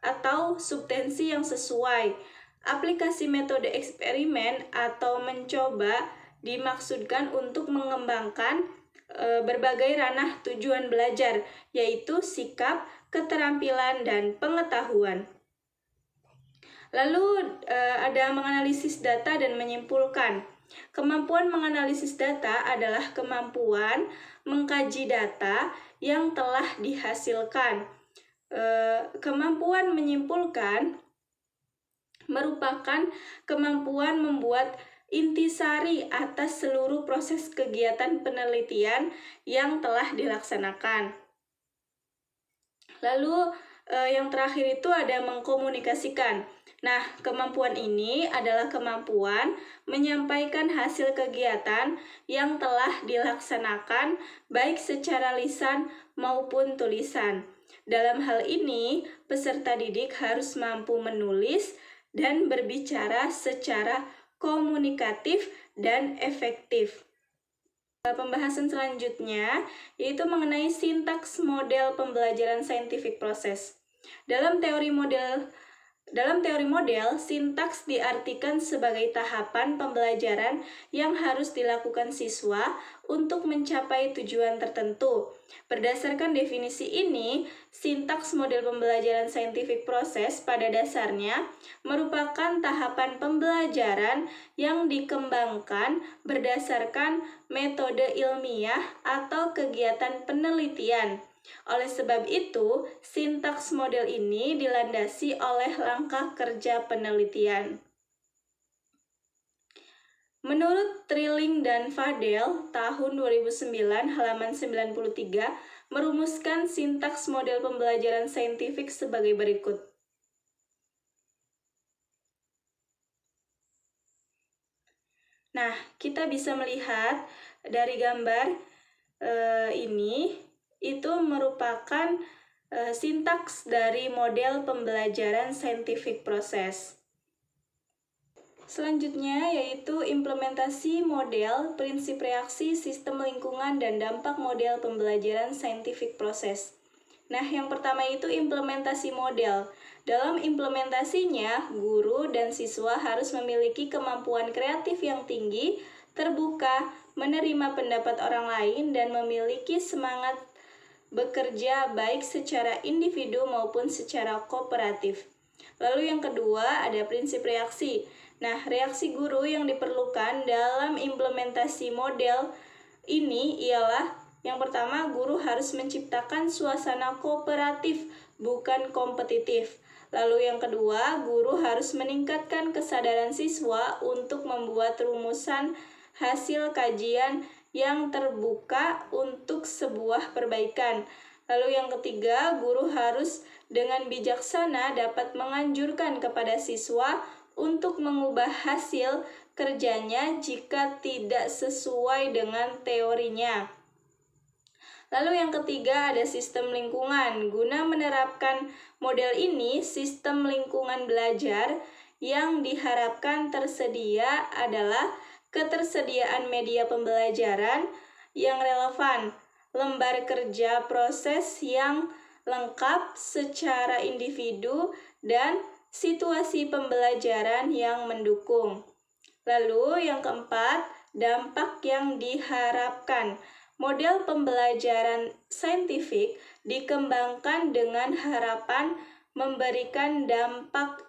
atau substansi yang sesuai. Aplikasi metode eksperimen atau mencoba dimaksudkan untuk mengembangkan berbagai ranah tujuan belajar, yaitu sikap, keterampilan, dan pengetahuan. Lalu ada menganalisis data dan menyimpulkan. Kemampuan menganalisis data adalah kemampuan mengkaji data yang telah dihasilkan. Kemampuan menyimpulkan merupakan kemampuan membuat intisari atas seluruh proses kegiatan penelitian yang telah dilaksanakan. Lalu yang terakhir itu ada mengkomunikasikan. Nah, kemampuan ini adalah kemampuan menyampaikan hasil kegiatan yang telah dilaksanakan baik secara lisan maupun tulisan. Dalam hal ini, peserta didik harus mampu menulis dan berbicara secara komunikatif dan efektif. Pembahasan selanjutnya yaitu mengenai sintaks model pembelajaran scientific process. Dalam teori model, sintaks diartikan sebagai tahapan pembelajaran yang harus dilakukan siswa untuk mencapai tujuan tertentu. Berdasarkan definisi ini, sintaks model pembelajaran scientific process pada dasarnya merupakan tahapan pembelajaran yang dikembangkan berdasarkan metode ilmiah atau kegiatan penelitian. Oleh sebab itu, sintaks model ini dilandasi oleh langkah kerja penelitian. Menurut Trilling dan Fadel, tahun 2009, halaman 93, merumuskan sintaks model pembelajaran saintifik sebagai berikut. Nah, kita bisa melihat dari gambar ini, itu merupakan sintaks dari model pembelajaran scientific process. Selanjutnya yaitu implementasi model, prinsip reaksi, sistem lingkungan, dan dampak model pembelajaran scientific process. Nah, yang pertama itu implementasi model. Dalam implementasinya, guru dan siswa harus memiliki kemampuan kreatif yang tinggi, terbuka, menerima pendapat orang lain, dan memiliki semangat bekerja baik secara individu maupun secara kooperatif. Lalu yang kedua ada prinsip reaksi. Nah, reaksi guru yang diperlukan dalam implementasi model ini ialah yang pertama, guru harus menciptakan suasana kooperatif, bukan kompetitif. Lalu yang kedua, guru harus meningkatkan kesadaran siswa untuk membuat rumusan hasil kajian yang terbuka untuk sebuah perbaikan. Lalu yang ketiga, guru harus dengan bijaksana dapat menganjurkan kepada siswa untuk mengubah hasil kerjanya jika tidak sesuai dengan teorinya. Lalu yang ketiga ada sistem lingkungan. Guna menerapkan model ini, sistem lingkungan belajar yang diharapkan tersedia adalah ketersediaan media pembelajaran yang relevan, lembar kerja proses yang lengkap secara individu, dan situasi pembelajaran yang mendukung. Lalu yang keempat, dampak yang diharapkan. Model pembelajaran saintifik dikembangkan dengan harapan memberikan dampak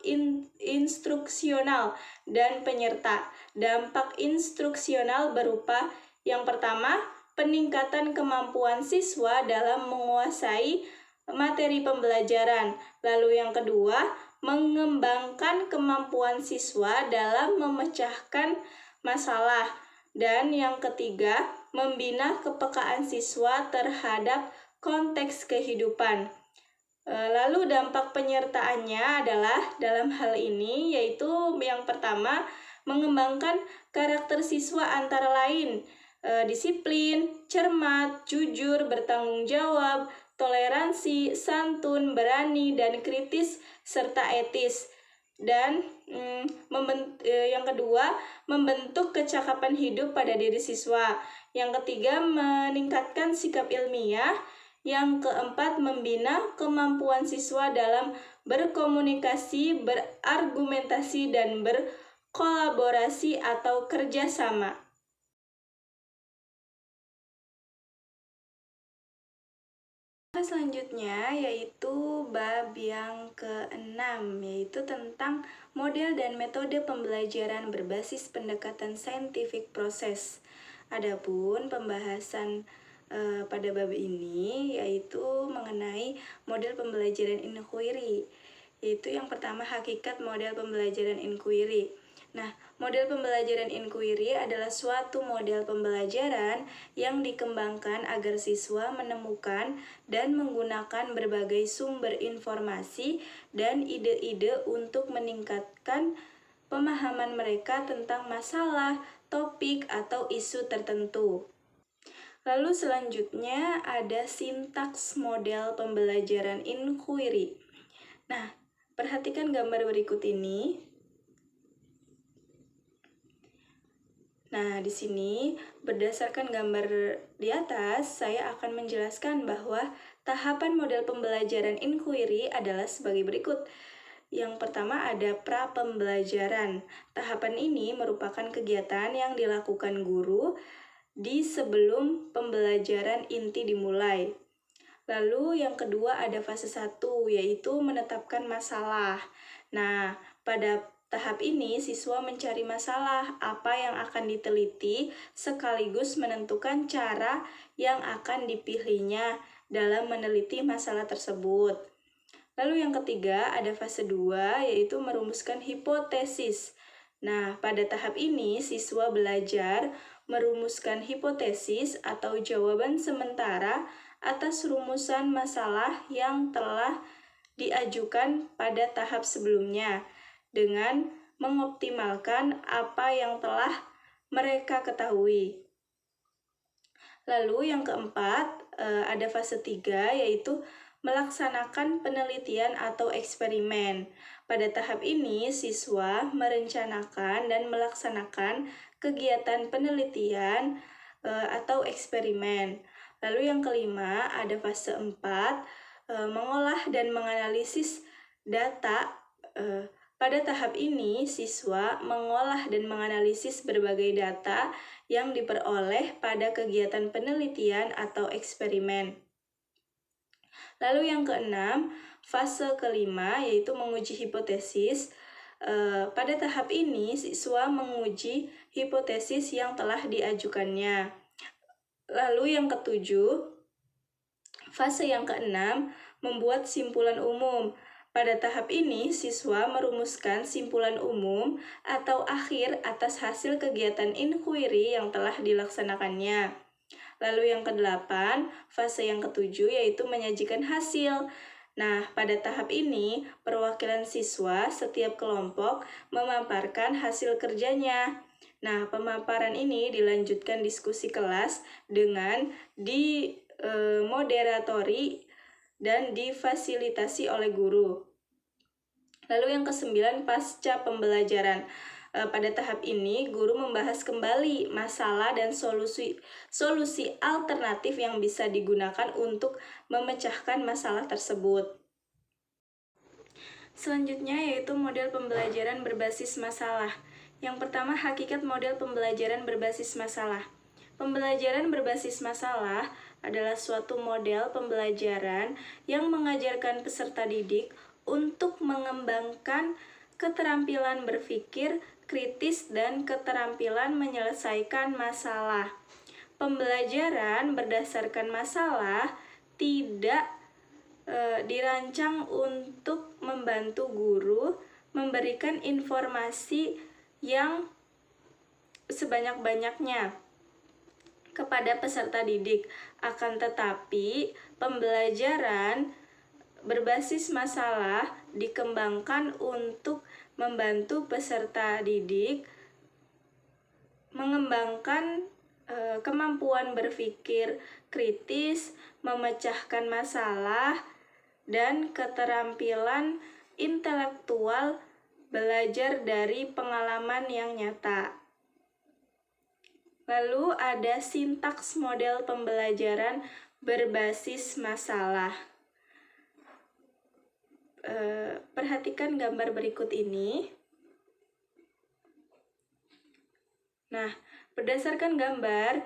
instruksional dan penyerta. Dampak instruksional berupa yang pertama, peningkatan kemampuan siswa dalam menguasai materi pembelajaran. Lalu yang kedua, mengembangkan kemampuan siswa dalam memecahkan masalah. Dan yang ketiga, membina kepekaan siswa terhadap konteks kehidupan. Lalu dampak penyertaannya adalah dalam hal ini yaitu yang pertama, mengembangkan karakter siswa antara lain disiplin, cermat, jujur, bertanggung jawab, toleransi, santun, berani, dan kritis, serta etis. Dan yang kedua, membentuk kecakapan hidup pada diri siswa. Yang ketiga, meningkatkan sikap ilmiah. Yang keempat, membina kemampuan siswa dalam berkomunikasi, berargumentasi, dan berkolaborasi atau kerjasama. Selanjutnya yaitu bab yang ke-6, yaitu tentang model dan metode pembelajaran berbasis pendekatan scientific process. Adapun pembahasan pada bab ini yaitu mengenai model pembelajaran inquiry, yaitu yang pertama hakikat model pembelajaran inquiry. Nah, model pembelajaran inquiry adalah suatu model pembelajaran yang dikembangkan agar siswa menemukan dan menggunakan berbagai sumber informasi dan ide-ide untuk meningkatkan pemahaman mereka tentang masalah, topik, atau isu tertentu. Lalu selanjutnya ada sintaks model pembelajaran inquiry. Nah, perhatikan gambar berikut ini. Nah, di sini berdasarkan gambar di atas, saya akan menjelaskan bahwa tahapan model pembelajaran inquiry adalah sebagai berikut. Yang pertama ada pra-pembelajaran. Tahapan ini merupakan kegiatan yang dilakukan guru di sebelum pembelajaran inti dimulai. Lalu yang kedua ada fase 1, yaitu menetapkan masalah. Nah, pada tahap ini, siswa mencari masalah apa yang akan diteliti sekaligus menentukan cara yang akan dipilihnya dalam meneliti masalah tersebut. Lalu yang ketiga, ada fase 2, yaitu merumuskan hipotesis. Nah, pada tahap ini, siswa belajar merumuskan hipotesis atau jawaban sementara atas rumusan masalah yang telah diajukan pada tahap sebelumnya, dengan mengoptimalkan apa yang telah mereka ketahui. Lalu yang keempat, ada fase 3, yaitu melaksanakan penelitian atau eksperimen. Pada tahap ini, siswa merencanakan dan melaksanakan kegiatan penelitian atau eksperimen. Lalu yang kelima, ada fase 4, mengolah dan menganalisis data. Pada tahap ini, siswa mengolah dan menganalisis berbagai data yang diperoleh pada kegiatan penelitian atau eksperimen. Lalu yang keenam, fase kelima, yaitu menguji hipotesis. Pada tahap ini, siswa menguji hipotesis yang telah diajukannya. Lalu yang ketujuh, fase yang keenam, membuat simpulan umum. Pada tahap ini, siswa merumuskan simpulan umum atau akhir atas hasil kegiatan inquiry yang telah dilaksanakannya. Lalu yang kedelapan, fase yang ketujuh, yaitu menyajikan hasil. Nah, pada tahap ini, perwakilan siswa setiap kelompok memaparkan hasil kerjanya. Nah, pemaparan ini dilanjutkan diskusi kelas dengan moderatori dan difasilitasi oleh guru. Lalu yang kesembilan, pasca pembelajaran. Pada tahap ini, guru membahas kembali masalah dan solusi alternatif yang bisa digunakan untuk memecahkan masalah tersebut. Selanjutnya yaitu model pembelajaran berbasis masalah. Yang pertama, hakikat model pembelajaran berbasis masalah. Pembelajaran berbasis masalah adalah suatu model pembelajaran yang mengajarkan peserta didik untuk mengembangkan keterampilan berpikir kritis dan keterampilan menyelesaikan masalah. Pembelajaran berdasarkan masalah tidak dirancang untuk membantu guru memberikan informasi yang sebanyak-banyaknya kepada peserta didik. Akan tetapi, pembelajaran berbasis masalah dikembangkan untuk membantu peserta didik mengembangkan kemampuan berpikir kritis, memecahkan masalah, dan keterampilan intelektual belajar dari pengalaman yang nyata. Lalu ada sintaks model pembelajaran berbasis masalah. Perhatikan gambar berikut ini. Nah, berdasarkan gambar,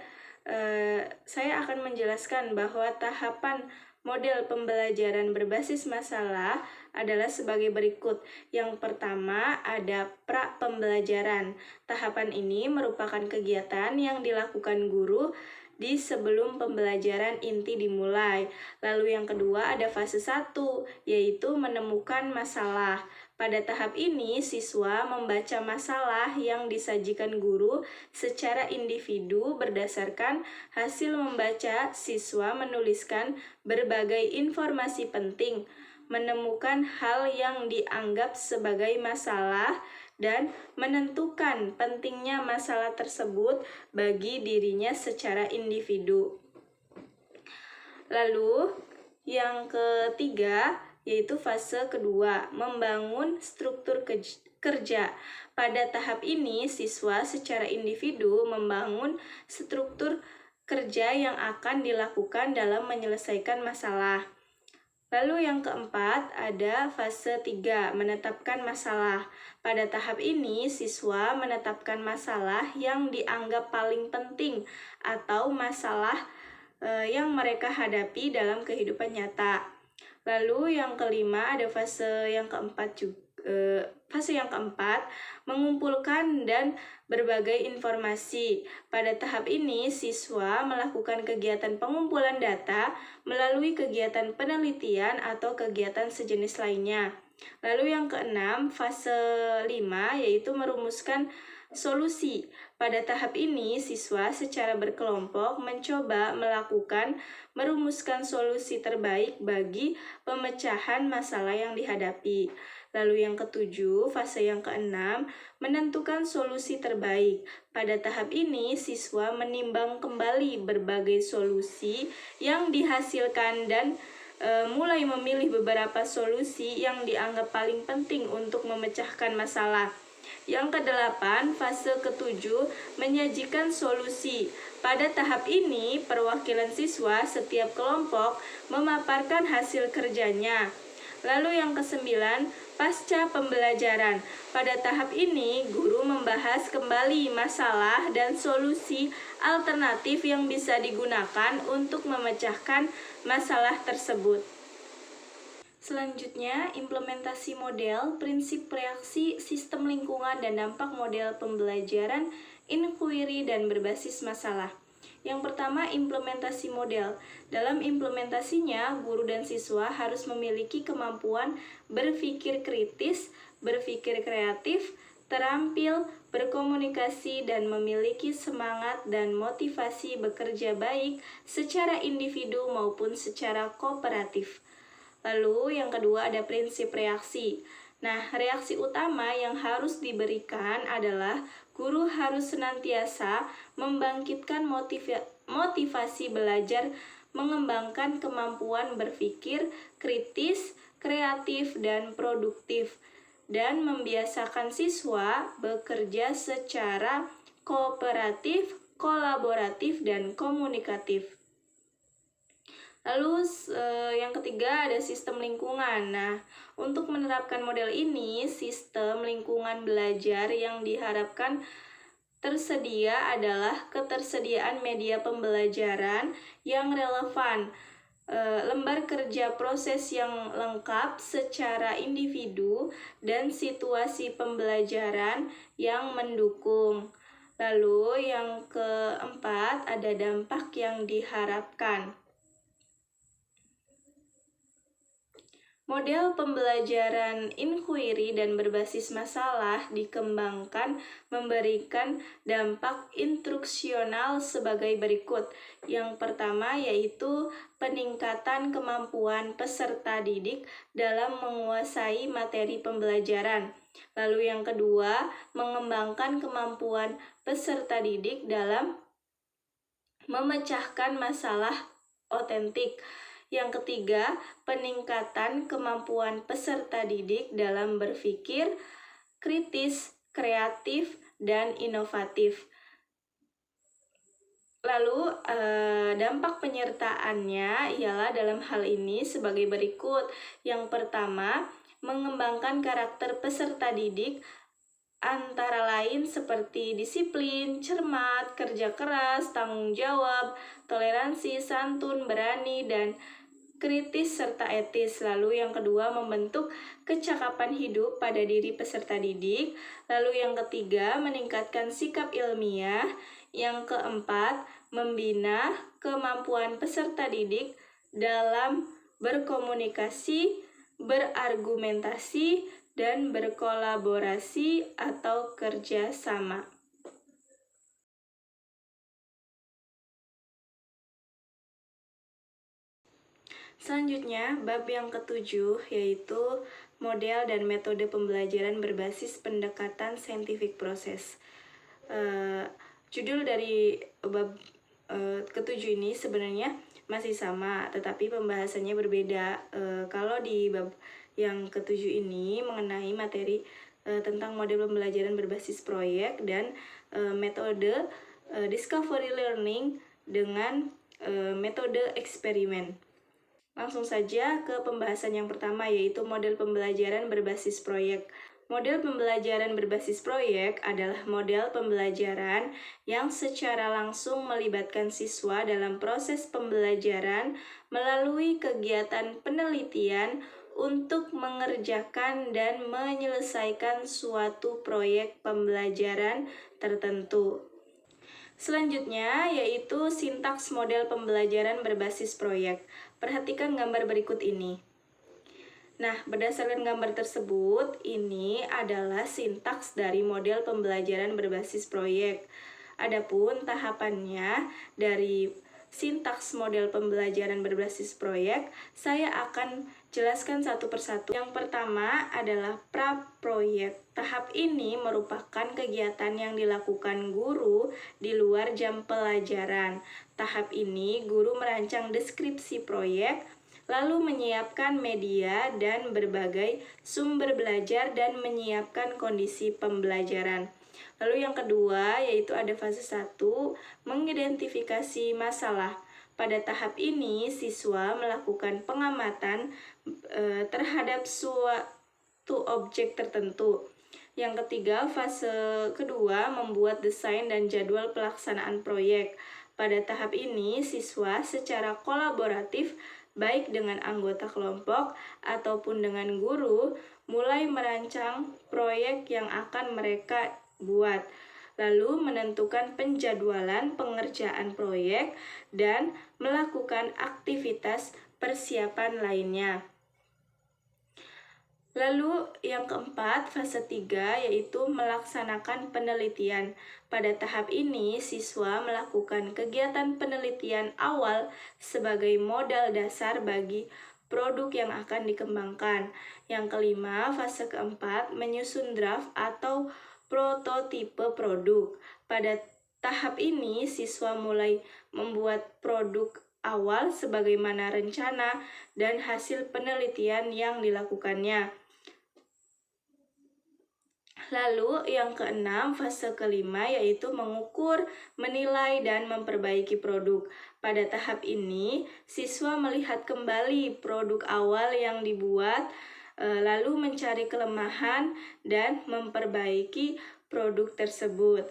saya akan menjelaskan bahwa tahapan model pembelajaran berbasis masalah adalah sebagai berikut. Yang pertama ada pra-pembelajaran. Tahapan ini merupakan kegiatan yang dilakukan guru di sebelum pembelajaran inti dimulai. Lalu yang kedua ada fase 1, yaitu menemukan masalah. Pada tahap ini, siswa membaca masalah yang disajikan guru secara individu. Berdasarkan hasil membaca, siswa menuliskan berbagai informasi penting, menemukan hal yang dianggap sebagai masalah, dan menentukan pentingnya masalah tersebut bagi dirinya secara individu. Lalu, yang ketiga, yaitu fase kedua, membangun struktur kerja. Pada tahap ini, siswa secara individu membangun struktur kerja yang akan dilakukan dalam menyelesaikan masalah. Lalu yang keempat, ada fase 3, menetapkan masalah. Pada tahap ini, siswa menetapkan masalah yang dianggap paling penting atau masalah yang mereka hadapi dalam kehidupan nyata. Lalu yang kelima ada fase yang keempat juga. Fase yang keempat, mengumpulkan dan berbagai informasi. Pada tahap ini, siswa melakukan kegiatan pengumpulan data melalui kegiatan penelitian atau kegiatan sejenis lainnya. Lalu yang keenam, fase 5, yaitu merumuskan solusi. Pada tahap ini, siswa secara berkelompok mencoba merumuskan solusi terbaik bagi pemecahan masalah yang dihadapi. Lalu yang ketujuh, fase yang keenam, menentukan solusi terbaik. Pada tahap ini, siswa menimbang kembali berbagai solusi yang dihasilkan dan mulai memilih beberapa solusi yang dianggap paling penting untuk memecahkan masalah. Yang kedelapan, fase ketujuh, menyajikan solusi. Pada tahap ini, perwakilan siswa setiap kelompok memaparkan hasil kerjanya. Lalu yang kesembilan, pasca pembelajaran. Pada tahap ini, guru membahas kembali masalah dan solusi alternatif yang bisa digunakan untuk memecahkan masalah tersebut. Selanjutnya, implementasi model, prinsip reaksi, sistem lingkungan, dan dampak model pembelajaran, inquiry, dan berbasis masalah. Yang pertama, implementasi model. Dalam implementasinya, guru dan siswa harus memiliki kemampuan berpikir kritis, berpikir kreatif, terampil, berkomunikasi, dan memiliki semangat dan motivasi bekerja baik secara individu maupun secara kooperatif. Lalu yang kedua ada prinsip reaksi. Nah, reaksi utama yang harus diberikan adalah guru harus senantiasa membangkitkan motivasi belajar, mengembangkan kemampuan berpikir kritis, kreatif, dan produktif, dan membiasakan siswa bekerja secara kooperatif, kolaboratif, dan komunikatif. Lalu yang ketiga ada sistem lingkungan. Nah, untuk menerapkan model ini, sistem lingkungan belajar yang diharapkan tersedia adalah ketersediaan media pembelajaran yang relevan, lembar kerja proses yang lengkap secara individu, dan situasi pembelajaran yang mendukung. Lalu yang keempat ada dampak yang diharapkan. Model pembelajaran inquiry dan berbasis masalah dikembangkan memberikan dampak instruksional sebagai berikut. Yang pertama yaitu peningkatan kemampuan peserta didik dalam menguasai materi pembelajaran. Lalu yang kedua, mengembangkan kemampuan peserta didik dalam memecahkan masalah otentik. Yang ketiga, peningkatan kemampuan peserta didik dalam berpikir kritis, kreatif, dan inovatif. Lalu, dampak penyertaannya ialah dalam hal ini sebagai berikut. Yang pertama, mengembangkan karakter peserta didik antara lain seperti disiplin, cermat, kerja keras, tanggung jawab, toleransi, santun, berani, dan kritis serta etis. Lalu yang kedua, membentuk kecakapan hidup pada diri peserta didik. Lalu yang ketiga, meningkatkan sikap ilmiah. Yang keempat, membina kemampuan peserta didik dalam berkomunikasi, berargumentasi, dan berkolaborasi atau kerja sama. Selanjutnya, bab yang ketujuh yaitu model dan metode pembelajaran berbasis pendekatan scientific process. Judul dari bab ketujuh ini sebenarnya masih sama, tetapi pembahasannya berbeda. Kalau di bab yang ketujuh ini mengenai materi tentang model pembelajaran berbasis proyek dan metode discovery learning dengan metode eksperimen. Langsung saja ke pembahasan yang pertama, yaitu model pembelajaran berbasis proyek. Model pembelajaran berbasis proyek adalah model pembelajaran yang secara langsung melibatkan siswa dalam proses pembelajaran melalui kegiatan penelitian untuk mengerjakan dan menyelesaikan suatu proyek pembelajaran tertentu. Selanjutnya yaitu sintaks model pembelajaran berbasis proyek. Perhatikan gambar berikut ini. Nah, berdasarkan gambar tersebut, ini adalah sintaks dari model pembelajaran berbasis proyek. Adapun tahapannya dari sintaks model pembelajaran berbasis proyek, saya akan jelaskan satu persatu. Yang pertama adalah pra-proyek. Tahap ini merupakan kegiatan yang dilakukan guru di luar jam pelajaran. Tahap ini guru merancang deskripsi proyek, lalu menyiapkan media dan berbagai sumber belajar dan menyiapkan kondisi pembelajaran. Lalu yang kedua yaitu ada fase 1, mengidentifikasi masalah. Pada tahap ini, siswa melakukan pengamatan terhadap suatu objek tertentu. Yang ketiga, fase kedua, membuat desain dan jadwal pelaksanaan proyek. Pada tahap ini, siswa secara kolaboratif, baik dengan anggota kelompok ataupun dengan guru, mulai merancang proyek yang akan mereka buat, lalu menentukan penjadwalan pengerjaan proyek dan melakukan aktivitas persiapan lainnya. Lalu yang keempat, fase 3, yaitu melaksanakan penelitian. Pada tahap ini, siswa melakukan kegiatan penelitian awal sebagai modal dasar bagi produk yang akan dikembangkan. Yang kelima, fase keempat, menyusun draft atau prototipe produk. Pada tahap ini, siswa mulai membuat produk awal sebagaimana rencana dan hasil penelitian yang dilakukannya. Lalu yang keenam, fase kelima, yaitu mengukur, menilai, dan memperbaiki produk. Pada tahap ini, siswa melihat kembali produk awal yang dibuat, lalu mencari kelemahan dan memperbaiki produk tersebut.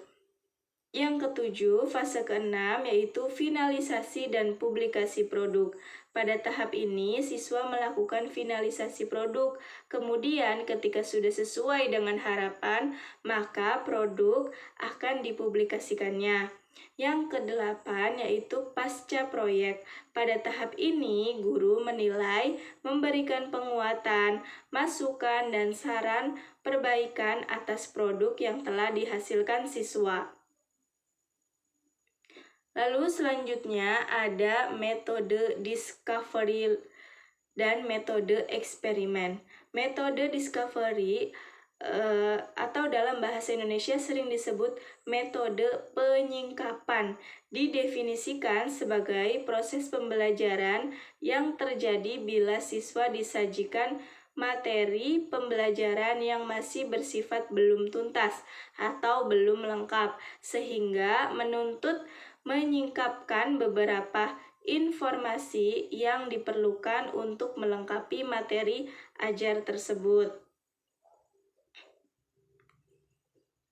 Yang ketujuh, fase keenam, yaitu finalisasi dan publikasi produk. Pada tahap ini, siswa melakukan finalisasi produk. Kemudian, ketika sudah sesuai dengan harapan, maka produk akan dipublikasikannya. Yang kedelapan, yaitu pasca proyek. Pada tahap ini, guru menilai, memberikan penguatan, masukan, dan saran perbaikan atas produk yang telah dihasilkan siswa. Lalu selanjutnya ada metode discovery dan metode eksperimen. Metode discovery atau dalam bahasa Indonesia sering disebut metode penyingkapan, didefinisikan sebagai proses pembelajaran yang terjadi bila siswa disajikan materi pembelajaran yang masih bersifat belum tuntas atau belum lengkap, sehingga menuntut menyingkapkan beberapa informasi yang diperlukan untuk melengkapi materi ajar tersebut.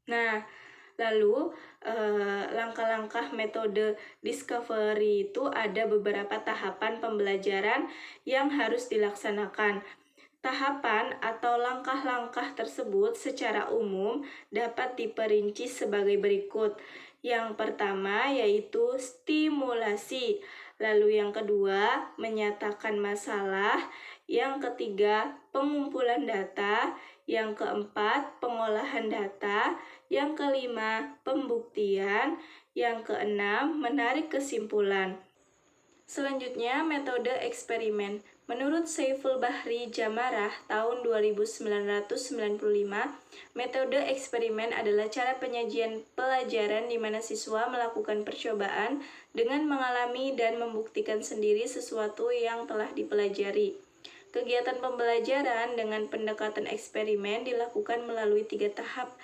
Nah, lalu langkah-langkah metode discovery itu ada beberapa tahapan pembelajaran yang harus dilaksanakan. Tahapan atau langkah-langkah tersebut secara umum dapat diperinci sebagai berikut. Yang pertama yaitu stimulasi, lalu yang kedua menyatakan masalah, yang ketiga pengumpulan data, yang keempat pengolahan data, yang kelima pembuktian, yang keenam menarik kesimpulan. Selanjutnya metode eksperimen. Menurut Saiful Bahri Jamarah tahun 2995, metode eksperimen adalah cara penyajian pelajaran di mana siswa melakukan percobaan dengan mengalami dan membuktikan sendiri sesuatu yang telah dipelajari. Kegiatan pembelajaran dengan pendekatan eksperimen dilakukan melalui 3 tahap.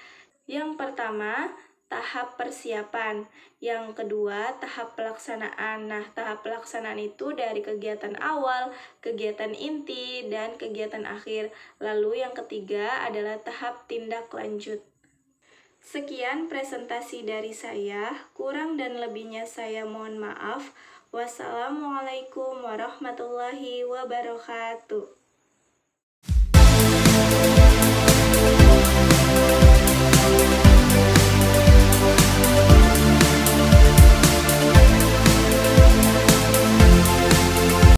Yang pertama, tahap persiapan. Yang kedua, tahap pelaksanaan. Nah, tahap pelaksanaan itu dari kegiatan awal, kegiatan inti, dan kegiatan akhir. Lalu yang ketiga adalah tahap tindak lanjut. Sekian presentasi dari saya. Kurang dan lebihnya saya mohon maaf. Wassalamualaikum warahmatullahi wabarakatuh.